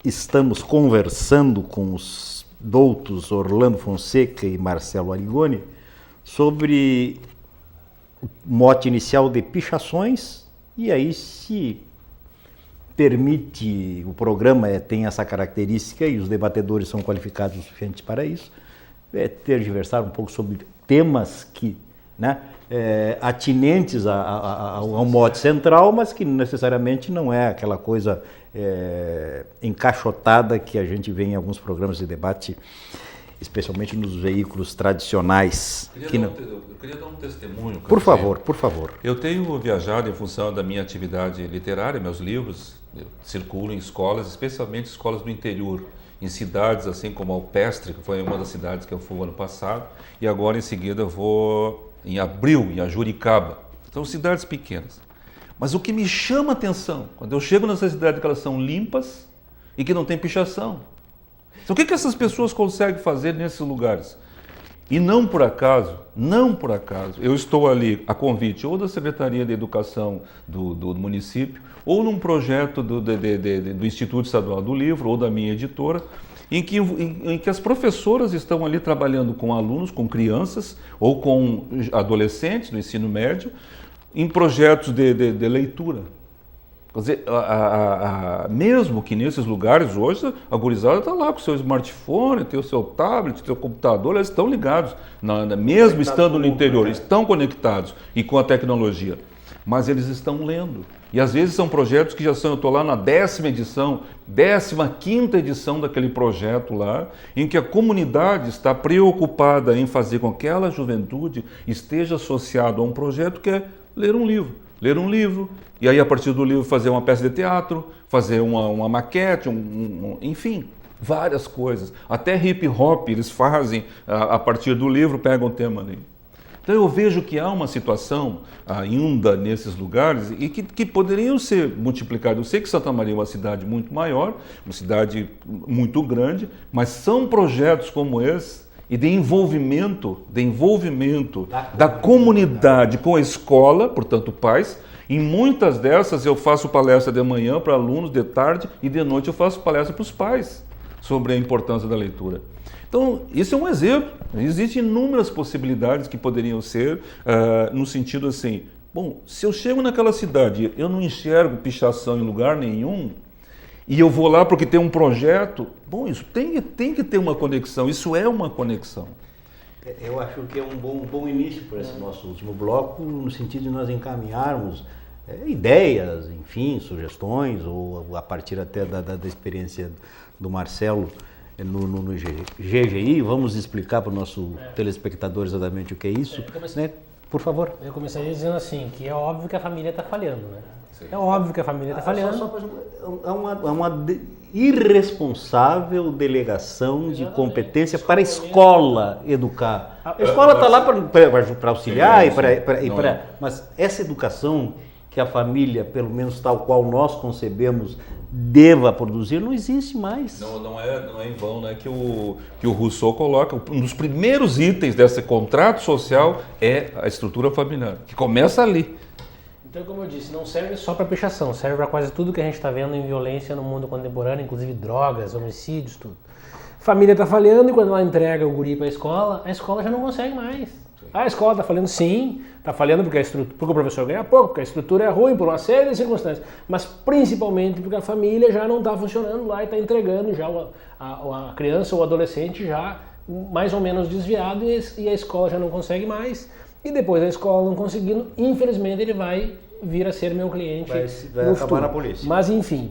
estamos conversando com os doutos Orlando Fonseca e Marcelo Arigoni sobre o mote inicial de pichações, e aí se permite, o programa tem essa característica e os debatedores são qualificados o suficiente para isso, tergiversar um pouco sobre temas que, né, atinentes ao mote central, mas que necessariamente não é aquela coisa encaixotada que a gente vê em alguns programas de debate, especialmente nos veículos tradicionais. Eu queria dar um testemunho. Por favor, por favor. Eu tenho viajado em função da minha atividade literária, meus livros, eu circulo em escolas, especialmente escolas do interior, em cidades assim como Alpestre, que foi uma das cidades que eu fui ano passado, e agora em seguida eu vou em abril, em Ajuricaba. São cidades pequenas. Mas o que me chama a atenção, quando eu chego nessas cidades, é que elas são limpas e que não tem pichação. Então, o que essas pessoas conseguem fazer nesses lugares? E não por acaso, eu estou ali a convite ou da Secretaria de Educação do município, ou num projeto do Instituto Estadual do Livro, ou da minha editora, em que as professoras estão ali trabalhando com alunos, com crianças, ou com adolescentes do ensino médio, em projetos de leitura. Quer dizer, mesmo que nesses lugares hoje a gurizada está lá com o seu smartphone, tem o seu tablet, o seu computador, eles estão ligados, mesmo estando no interior, estão conectados e com a tecnologia, mas eles estão lendo. E às vezes são projetos que já são, eu estou lá na 10ª edição, 15ª edição daquele projeto lá, em que a comunidade está preocupada em fazer com que aquela juventude esteja associada a um projeto que é ler um livro, e aí a partir do livro fazer uma peça de teatro, fazer uma maquete, enfim, várias coisas. Até hip hop eles fazem a partir do livro, pegam o tema ali. Então eu vejo que há uma situação ainda nesses lugares e que poderiam ser multiplicados. Eu sei que Santa Maria é uma cidade muito maior, uma cidade muito grande, mas são projetos como esse e de envolvimento da comunidade com a escola, portanto pais. Em muitas dessas eu faço palestra de manhã para alunos, de tarde e de noite eu faço palestra para os pais sobre a importância da leitura. Então, isso é um exemplo. Existem inúmeras possibilidades que poderiam ser no sentido assim, bom, se eu chego naquela cidade eu não enxergo pichação em lugar nenhum, e eu vou lá porque tem um projeto, bom, isso tem que ter uma conexão, isso é uma conexão. Eu acho que é um bom início para esse nosso último bloco, no sentido de nós encaminharmos ideias, enfim, sugestões, ou a partir até da experiência do Marcelo no GGI, vamos explicar para o nosso telespectador exatamente o que é isso, né? Por favor. Eu começaria dizendo assim, que é óbvio que a família está falhando, né? Sim. É óbvio que a família está falhando. É uma irresponsável delegação de competência para a escola educar. A escola está lá para auxiliar, mas essa educação que a família, pelo menos tal qual nós concebemos, deva produzir, não existe mais. Não é em vão, né, que o Rousseau coloca, um dos primeiros itens desse contrato social é a estrutura familiar, que começa ali. Então, como eu disse, não serve só para pichação, serve para quase tudo que a gente está vendo em violência no mundo contemporâneo, inclusive drogas, homicídios, tudo. A família está falhando e quando ela entrega o guri para a escola já não consegue mais. A escola está falhando sim, está falhando porque o professor ganha pouco, porque a estrutura é ruim, por uma série de circunstâncias, mas principalmente porque a família já não está funcionando lá e está entregando já a criança ou o adolescente já mais ou menos desviado e a escola já não consegue mais. E depois a escola não conseguindo, infelizmente ele vai vir a ser meu cliente. Vai acabar na polícia. Mas enfim,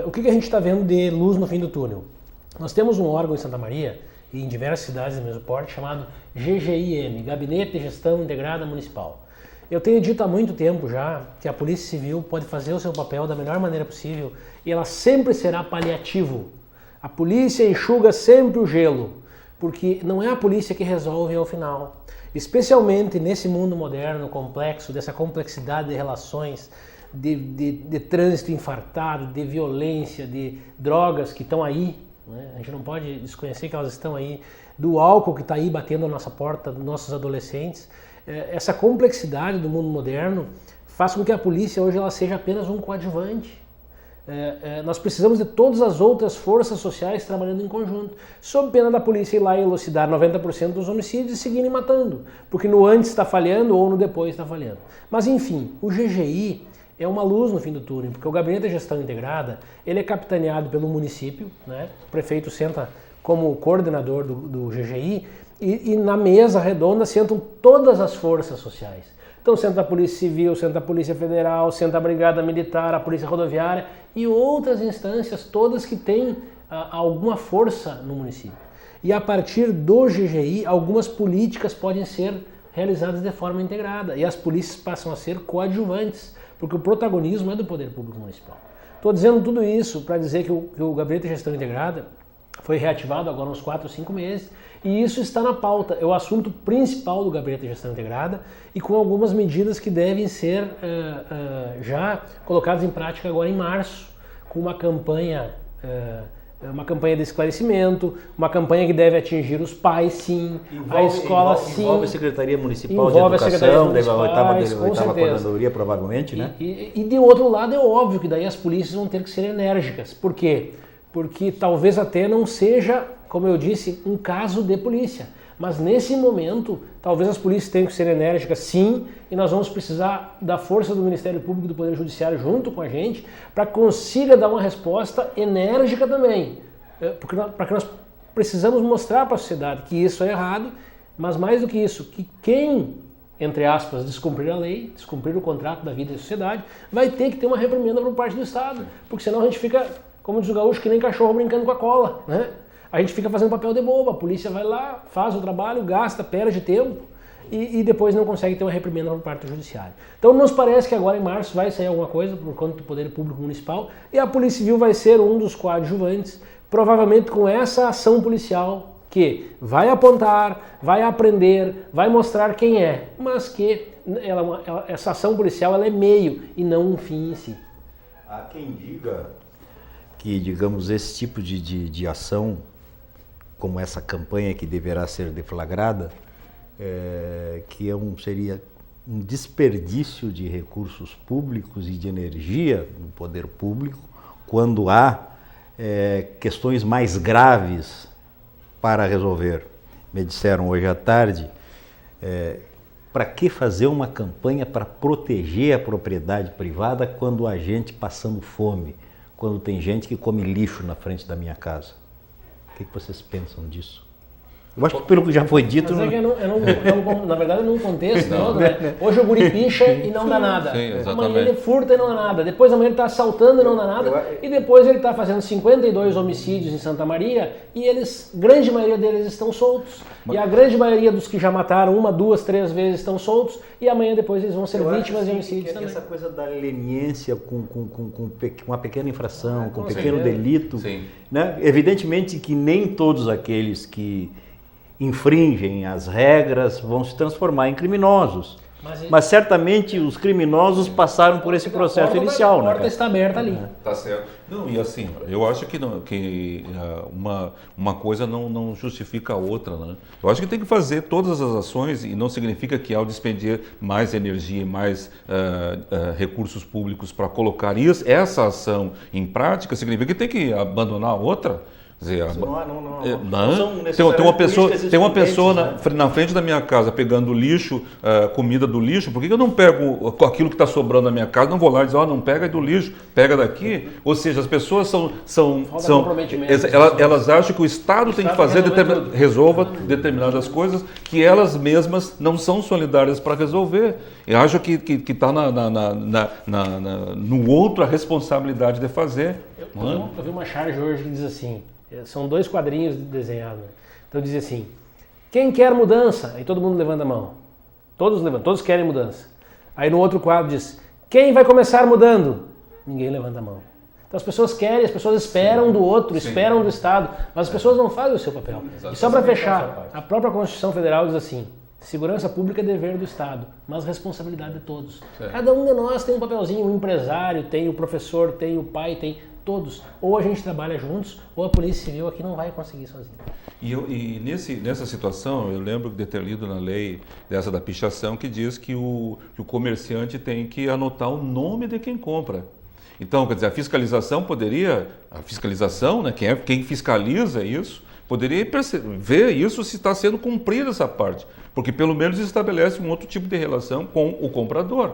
o que a gente está vendo de luz no fim do túnel? Nós temos um órgão em Santa Maria e em diversas cidades do mesmo porte chamado GGIM, Gabinete de Gestão Integrada Municipal. Eu tenho dito há muito tempo já que a Polícia Civil pode fazer o seu papel da melhor maneira possível e ela sempre será paliativo. A polícia enxuga sempre o gelo, porque não é a polícia que resolve ao final. Especialmente nesse mundo moderno, complexo, dessa complexidade de relações, de trânsito infartado, de violência, de drogas que estão aí, né? A gente não pode desconhecer que elas estão aí, do álcool que está aí batendo na nossa porta, dos nossos adolescentes. Essa complexidade do mundo moderno faz com que a polícia hoje ela seja apenas um coadjuvante. Nós precisamos de todas as outras forças sociais trabalhando em conjunto, sob pena da polícia ir lá e elucidar 90% dos homicídios e seguirem matando, porque no antes está falhando ou no depois está falhando. Mas enfim, o GGI é uma luz no fim do túnel, porque o Gabinete de Gestão Integrada, ele é capitaneado pelo município, né? O prefeito senta como coordenador do GGI e na mesa redonda sentam todas as forças sociais. Então senta a Polícia Civil, senta a Polícia Federal, senta a Brigada Militar, a Polícia Rodoviária e outras instâncias todas que têm alguma força no município. E a partir do GGI, algumas políticas podem ser realizadas de forma integrada e as polícias passam a ser coadjuvantes, porque o protagonismo é do Poder Público Municipal. Estou dizendo tudo isso para dizer que o Gabinete de Gestão Integrada foi reativado agora uns 4 ou 5 meses e isso está na pauta, é o assunto principal do Gabinete de Gestão Integrada e com algumas medidas que devem ser já colocadas em prática agora em março, com uma campanha de esclarecimento, uma campanha que deve atingir os pais, sim, a escola, sim. Envolve a Secretaria Municipal de Educação, deve a oitava coordenadoria, provavelmente, né? E de outro lado, é óbvio que daí as polícias vão ter que ser enérgicas. Por quê? Porque talvez até não seja, como eu disse, um caso de polícia. Mas nesse momento, talvez as polícias tenham que ser enérgicas, sim, e nós vamos precisar da força do Ministério Público e do Poder Judiciário junto com a gente para que consiga dar uma resposta enérgica também. Para que nós precisamos mostrar para a sociedade que isso é errado, mas mais do que isso, que quem, entre aspas, descumprir a lei, descumprir o contrato da vida e da sociedade, vai ter que ter uma reprimenda por parte do Estado, porque senão a gente fica, como diz o gaúcho, que nem cachorro brincando com a cola, né? A gente fica fazendo papel de bobo, a polícia vai lá, faz o trabalho, gasta, perde tempo e depois não consegue ter uma reprimenda por parte do judiciário. Então nos parece que agora em março vai sair alguma coisa por conta do Poder Público Municipal e a Polícia Civil vai ser um dos coadjuvantes, provavelmente com essa ação policial que vai apontar, vai aprender, vai mostrar quem é, mas que essa ação policial ela é meio e não um fim em si. Há quem diga que, digamos, esse tipo de ação, como essa campanha que deverá ser deflagrada, que seria um desperdício de recursos públicos e de energia no poder público, quando há questões mais graves para resolver. Me disseram hoje à tarde, para que fazer uma campanha para proteger a propriedade privada quando há gente passando fome, quando tem gente que come lixo na frente da minha casa? O que vocês pensam disso? Eu acho que pelo que já foi dito... Mas na verdade, num contexto todo, né? Hoje o guri picha e não dá nada. Sim, amanhã ele furta e não dá nada. Depois amanhã ele está assaltando e não dá nada. E depois ele está fazendo 52 homicídios em Santa Maria e grande maioria deles estão soltos. E a grande maioria dos que já mataram 1, 2, 3 vezes estão soltos e amanhã depois eles vão ser vítimas de homicídios também. Essa coisa da leniência com uma pequena infração, com um pequeno delito, né? Evidentemente que nem todos aqueles que infringem as regras vão se transformar em criminosos. Mas certamente os criminosos passaram por esse processo inicial. A porta está aberta ali. Tá certo. Não, e assim, eu acho que uma coisa não justifica a outra, né? Eu acho que tem que fazer todas as ações e não significa que ao despender mais energia e mais recursos públicos para colocar essa ação em prática, significa que tem que abandonar a outra. Dizer, tem uma pessoa na frente da minha casa pegando lixo, comida do lixo. Por que eu não pego aquilo que está sobrando na minha casa? Não vou lá e dizer, não pega do lixo, pega daqui. Ou seja, as pessoas elas acham que o Estado tem que fazer, resolva determinadas coisas que elas mesmas não são solidárias para resolver. Eu acho que está no outro a responsabilidade de fazer. Eu vi uma charge hoje que diz assim, são 2 quadrinhos desenhados, né? Então diz assim, quem quer mudança? Aí todo mundo levanta a mão. Todos levantam, todos querem mudança. Aí no outro quadro diz, quem vai começar mudando? Ninguém levanta a mão. Então as pessoas querem, as pessoas esperam do outro, esperam do Estado, mas as pessoas não fazem o seu papel. E só para fechar, a própria Constituição Federal diz assim, segurança pública é dever do Estado, mas responsabilidade de todos. Cada um de nós tem um papelzinho, o empresário tem, o professor tem, o pai tem, todos. Ou a gente trabalha juntos, ou a Polícia Civil aqui não vai conseguir sozinha. E nessa situação, eu lembro de ter lido na lei dessa da pichação que diz que o comerciante tem que anotar o nome de quem compra. Então, quer dizer, a fiscalização, né, quem fiscaliza isso, poderia ver isso se está sendo cumprida essa parte, porque pelo menos estabelece um outro tipo de relação com o comprador.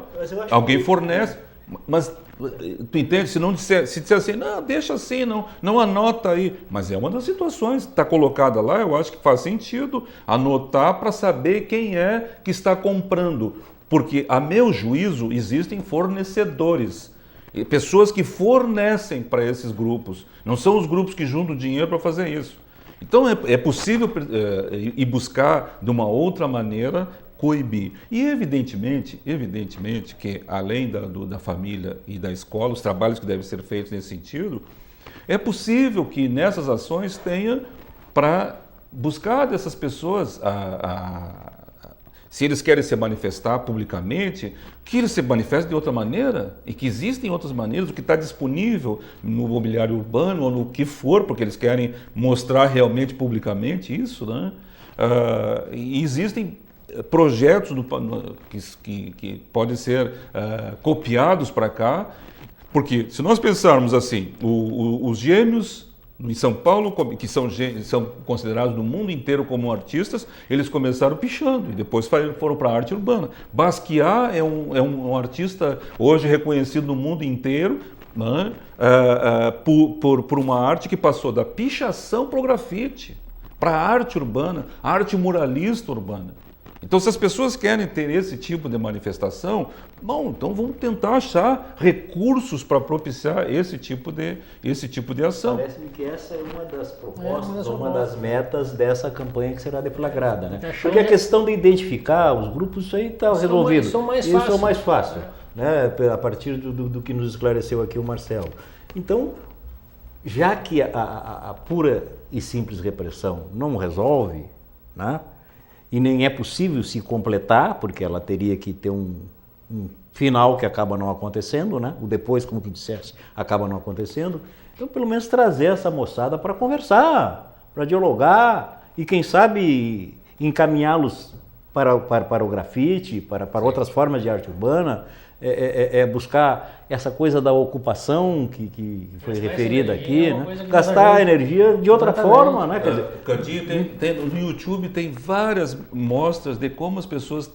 Alguém fornece. Mas tu entende? Se disser assim, não, deixa assim, não anota aí. Mas é uma das situações que está colocada lá, eu acho que faz sentido anotar para saber quem é que está comprando. Porque, a meu juízo, existem fornecedores, pessoas que fornecem para esses grupos. Não são os grupos que juntam dinheiro para fazer isso. Então é possível ir buscar de uma outra maneira coibir. E evidentemente que além da família e da escola, os trabalhos que devem ser feitos nesse sentido, é possível que nessas ações tenha para buscar dessas pessoas se eles querem se manifestar publicamente, que eles se manifestem de outra maneira e que existem outras maneiras, o que está disponível no mobiliário urbano ou no que for, porque eles querem mostrar realmente publicamente isso, né? E existem projetos que podem ser copiados para cá, porque se nós pensarmos assim, os gêmeos em São Paulo, que são considerados no mundo inteiro como artistas, eles começaram pichando e depois foram para a arte urbana. Basquiat é um artista hoje reconhecido no mundo inteiro, né, por uma arte que passou da pichação para o grafite, para a arte urbana, a arte muralista urbana. Então, se as pessoas querem ter esse tipo de manifestação, bom, então vamos tentar achar recursos para propiciar esse tipo de ação. Parece-me que essa é uma das propostas, uma das metas dessa campanha que será deflagrada, né? Porque a questão de identificar os grupos, isso aí está resolvido. Isso é o mais fácil, né? A partir do que nos esclareceu aqui o Marcelo. Então, já que a pura e simples repressão não resolve, né? E nem é possível se completar, porque ela teria que ter um final que acaba não acontecendo, né? O depois, como tu disseste, acaba não acontecendo. Então, pelo menos trazer essa moçada para conversar, para dialogar e, quem sabe, encaminhá-los para o grafite, para outras formas de arte urbana, buscar essa coisa da ocupação que foi referida aqui, né? Gastar a energia de outra forma, né? Quer dizer, Candinho, no YouTube tem várias mostras de como as pessoas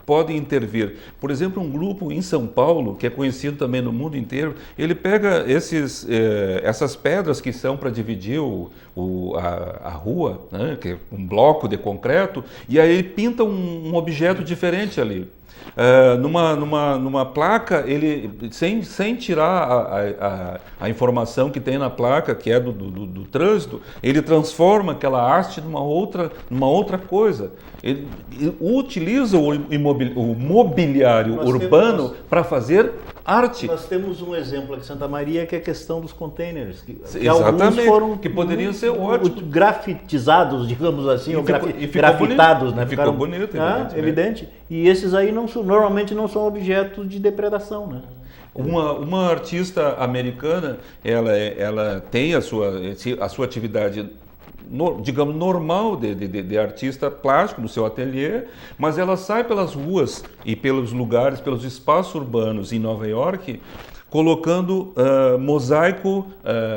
podem intervir. Por exemplo, um grupo em São Paulo, que é conhecido também no mundo inteiro, ele pega essas pedras que são para dividir a rua, né? Que é um bloco de concreto, e aí ele pinta um objeto diferente ali. Numa placa, ele sem tirar a informação que tem na placa, que é do trânsito, ele transforma aquela arte numa outra coisa. Ele utiliza o mobiliário urbano para fazer arte. Nós temos um exemplo aqui em Santa Maria, que é a questão dos containers. Que exatamente, foram que poderiam ser ótimos. Grafitizados, digamos assim, ou grafitados, né? Ficou bonito, evidente. E esses aí normalmente não são objetos de depredação, né? Uma artista americana, ela tem a sua atividade, digamos, normal de artista plástico no seu ateliê, mas ela sai pelas ruas e pelos lugares, pelos espaços urbanos em Nova York, colocando mosaico,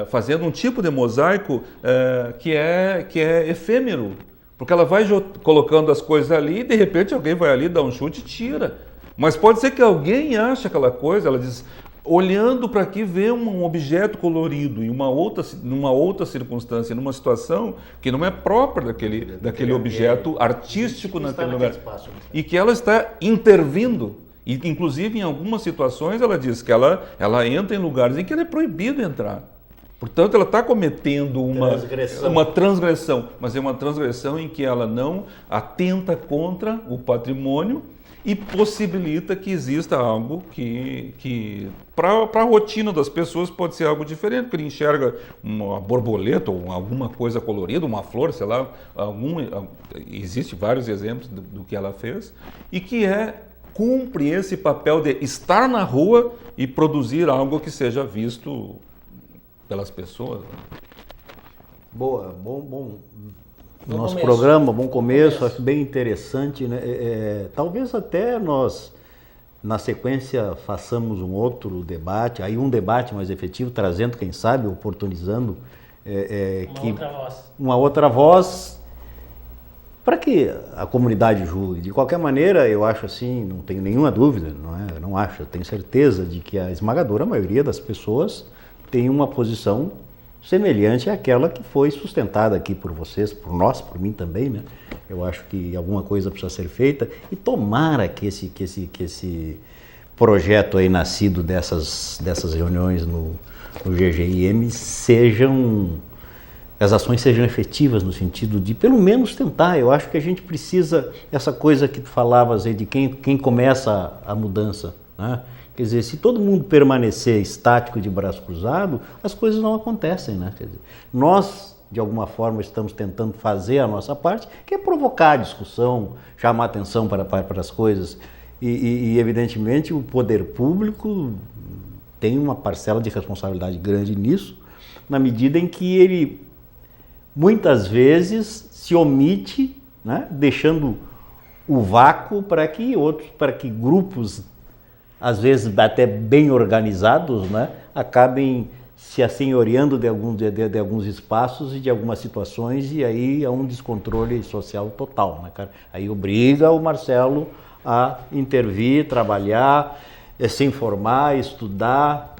fazendo um tipo de mosaico que é efêmero. Porque ela vai colocando as coisas ali e de repente alguém vai ali, dá um chute e tira. Mas pode ser que alguém ache aquela coisa, ela diz, olhando para aqui, vê um objeto colorido em numa outra circunstância, numa situação que não é própria daquele objeto artístico naquele lugar. E que ela está intervindo. E, inclusive, em algumas situações, ela diz que ela entra em lugares em que é proibido entrar. Portanto, ela está cometendo uma transgressão, mas é uma transgressão em que ela não atenta contra o patrimônio e possibilita que exista algo que para a rotina das pessoas pode ser algo diferente, porque ele enxerga uma borboleta ou alguma coisa colorida, uma flor, sei lá, existe vários exemplos do que ela fez, e que cumpre esse papel de estar na rua e produzir algo que seja visto pelas pessoas. Boa, bom nosso programa, bom começo, acho bem interessante, né? Talvez até nós, na sequência, façamos um outro debate, aí um debate mais efetivo, trazendo, quem sabe, oportunizando outra voz. Uma outra voz para que a comunidade julgue. De qualquer maneira, eu acho assim, não tenho nenhuma dúvida, eu não acho, eu tenho certeza de que a esmagadora maioria das pessoas tem uma posição semelhante àquela que foi sustentada aqui por vocês, por nós, por mim também, né? Eu acho que alguma coisa precisa ser feita e tomara que esse projeto aí nascido dessas reuniões no GGIM as ações sejam efetivas no sentido de pelo menos tentar. Eu acho que a gente precisa, essa coisa que tu falavas aí de quem começa a mudança, né? Quer dizer, se todo mundo permanecer estático de braço cruzado, as coisas não acontecem, né? Quer dizer, nós, de alguma forma, estamos tentando fazer a nossa parte, que é provocar discussão, chamar atenção para as coisas. E, evidentemente, o poder público tem uma parcela de responsabilidade grande nisso, na medida em que ele, muitas vezes, se omite, né? Deixando o vácuo para que grupos, às vezes até bem organizados, né, acabem se assenhoreando de alguns espaços e de algumas situações, e aí há um descontrole social total, né, cara? Aí obriga o Marcelo a intervir, trabalhar, se informar, estudar,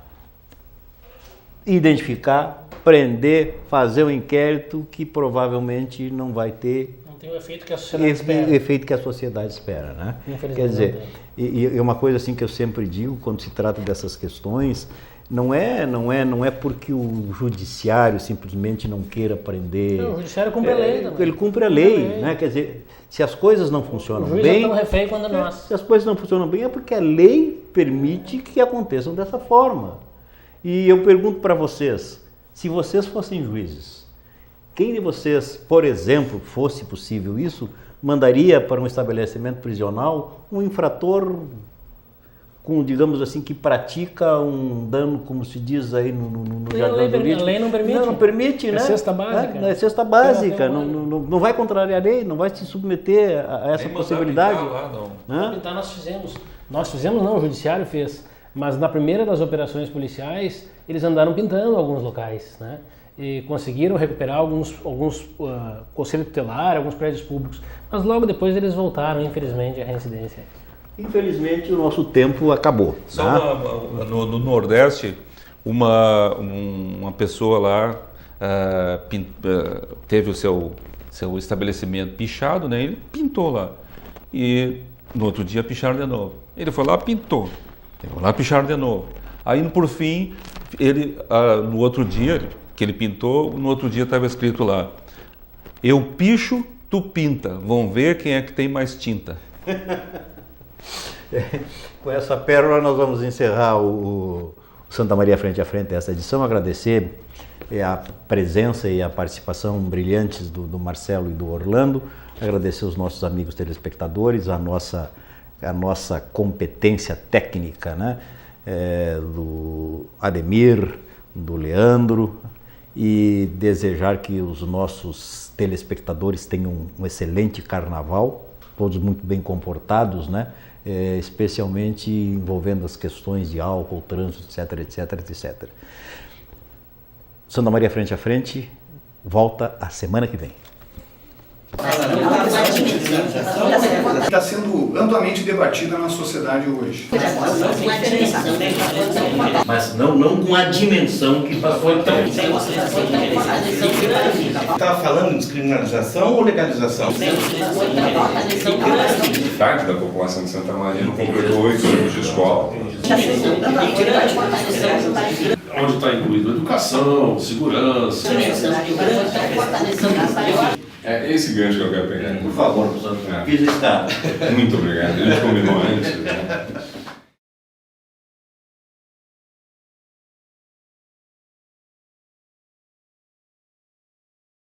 identificar, prender, fazer um inquérito que provavelmente não vai ter tem o efeito que a sociedade espera. O efeito que a sociedade espera, né? Quer dizer, e uma coisa assim que eu sempre digo quando se trata dessas questões, não é porque o judiciário simplesmente não queira prender. Não, o judiciário cumpre a lei também. Ele cumpre a lei, né? Quer dizer, se as coisas não funcionam bem... O juiz é tão refém quanto nós. Se as coisas não funcionam bem é porque a lei permite que aconteçam dessa forma. E eu pergunto para vocês, se vocês fossem juízes, quem de vocês, por exemplo, fosse possível isso, mandaria para um estabelecimento prisional um infrator com, digamos assim, que pratica um dano, como se diz aí no jargão jurídico? A lei não permite. Não permite, né? É cesta básica. É cesta básica, não vai contrariar a lei, não vai se submeter a essa possibilidade. Nós fizemos não, o judiciário fez, mas na primeira das operações policiais, eles andaram pintando alguns locais, né? E conseguiram recuperar alguns conselhos tutelares, alguns prédios públicos, mas logo depois eles voltaram, infelizmente, à reincidência. Infelizmente, o nosso tempo acabou. Só no Nordeste, uma pessoa lá teve o seu estabelecimento pichado, né? Ele pintou lá. E no outro dia picharam de novo. Ele foi lá, pintou. Ele foi lá, picharam de novo. Aí, por fim, ele, no outro dia que ele pintou, no outro dia estava escrito lá: eu picho, tu pinta. Vão ver quem é que tem mais tinta. Com essa pérola nós vamos encerrar o Santa Maria Frente a Frente dessa edição. Agradecer a presença e a participação brilhantes do Marcelo e do Orlando. Agradecer os nossos amigos telespectadores, a nossa competência técnica, né? Do Ademir, do Leandro, e desejar que os nossos telespectadores tenham um excelente carnaval, todos muito bem comportados, né? Especialmente envolvendo as questões de álcool, trânsito, etc. Santa Maria Frente a Frente volta a semana que vem. Está sendo amplamente debatida na sociedade hoje. Mas não com a dimensão que passou então. Estava falando de descriminalização ou legalização? Metade da população de Santa Maria não completou 8 anos de escola. Onde está incluído educação, segurança. É esse gancho que eu quero pegar. Por favor, professor. Fiz estar. Muito obrigado. A gente combinou antes, né?